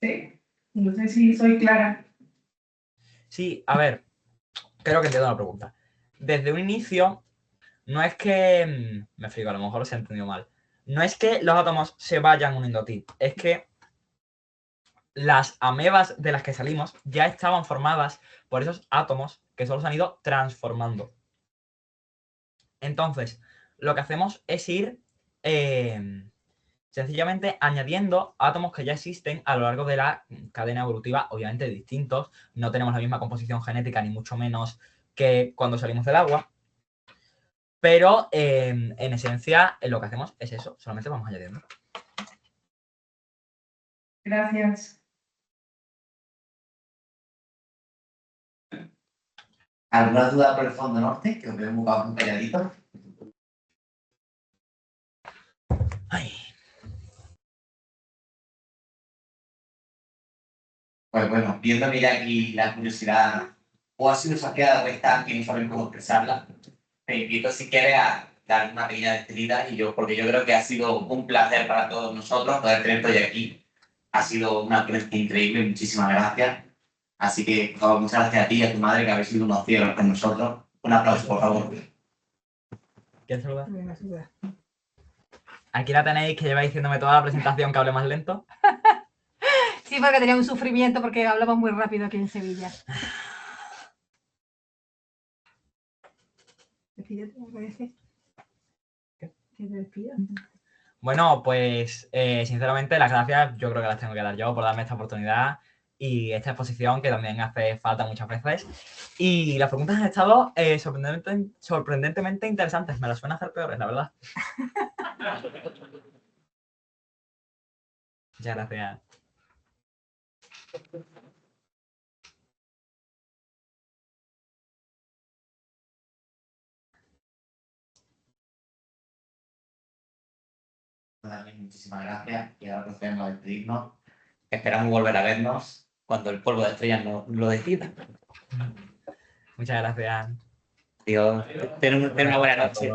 ¿sí? No sé si soy clara. Sí, a ver, creo que entiendo la pregunta. Desde un inicio, no es que... me explico, a lo mejor se ha entendido mal. No es que los átomos se vayan uniendo a ti, es que las amebas de las que salimos ya estaban formadas por esos átomos que solo se han ido transformando. Entonces, lo que hacemos es ir sencillamente añadiendo átomos que ya existen a lo largo de la cadena evolutiva, obviamente distintos. No tenemos la misma composición genética, ni mucho menos que cuando salimos del agua. Pero en esencia, lo que hacemos es eso, solamente vamos añadiendo. Gracias. ¿Alguna duda por el fondo norte? Que os veo muy calladitos. Ay. Pues bueno, viendo que ya aquí la curiosidad o ha sido saqueada o está que no saben cómo expresarla, te invito si quieres a dar una pequeña despedida porque yo creo que ha sido un placer para todos nosotros poder tenerte hoy aquí. Ha sido una experiencia increíble, muchísimas gracias. Así que, por favor, muchas gracias a ti y a tu madre que habéis sido unos cielos con nosotros. Un aplauso, por favor. ¿Quieres saludar? Aquí la tenéis, que lleva diciéndome toda la presentación que hable más lento. Sí, porque tenía un sufrimiento porque hablamos muy rápido aquí en Sevilla. Despídete, ¿me parece? ¿Qué? ¿Te despido? Bueno, pues sinceramente las gracias yo creo que las tengo que dar yo por darme esta oportunidad y esta exposición que también hace falta muchas veces. Y las preguntas han estado sorprendentemente interesantes. Me las suena hacer peores, la verdad. Muchas gracias. Daniel, muchísimas gracias y ahora procedemos a despedirnos. Esperamos volver a vernos cuando el polvo de estrellas nos lo decida. Muchas gracias. Dios, ten una buena noche.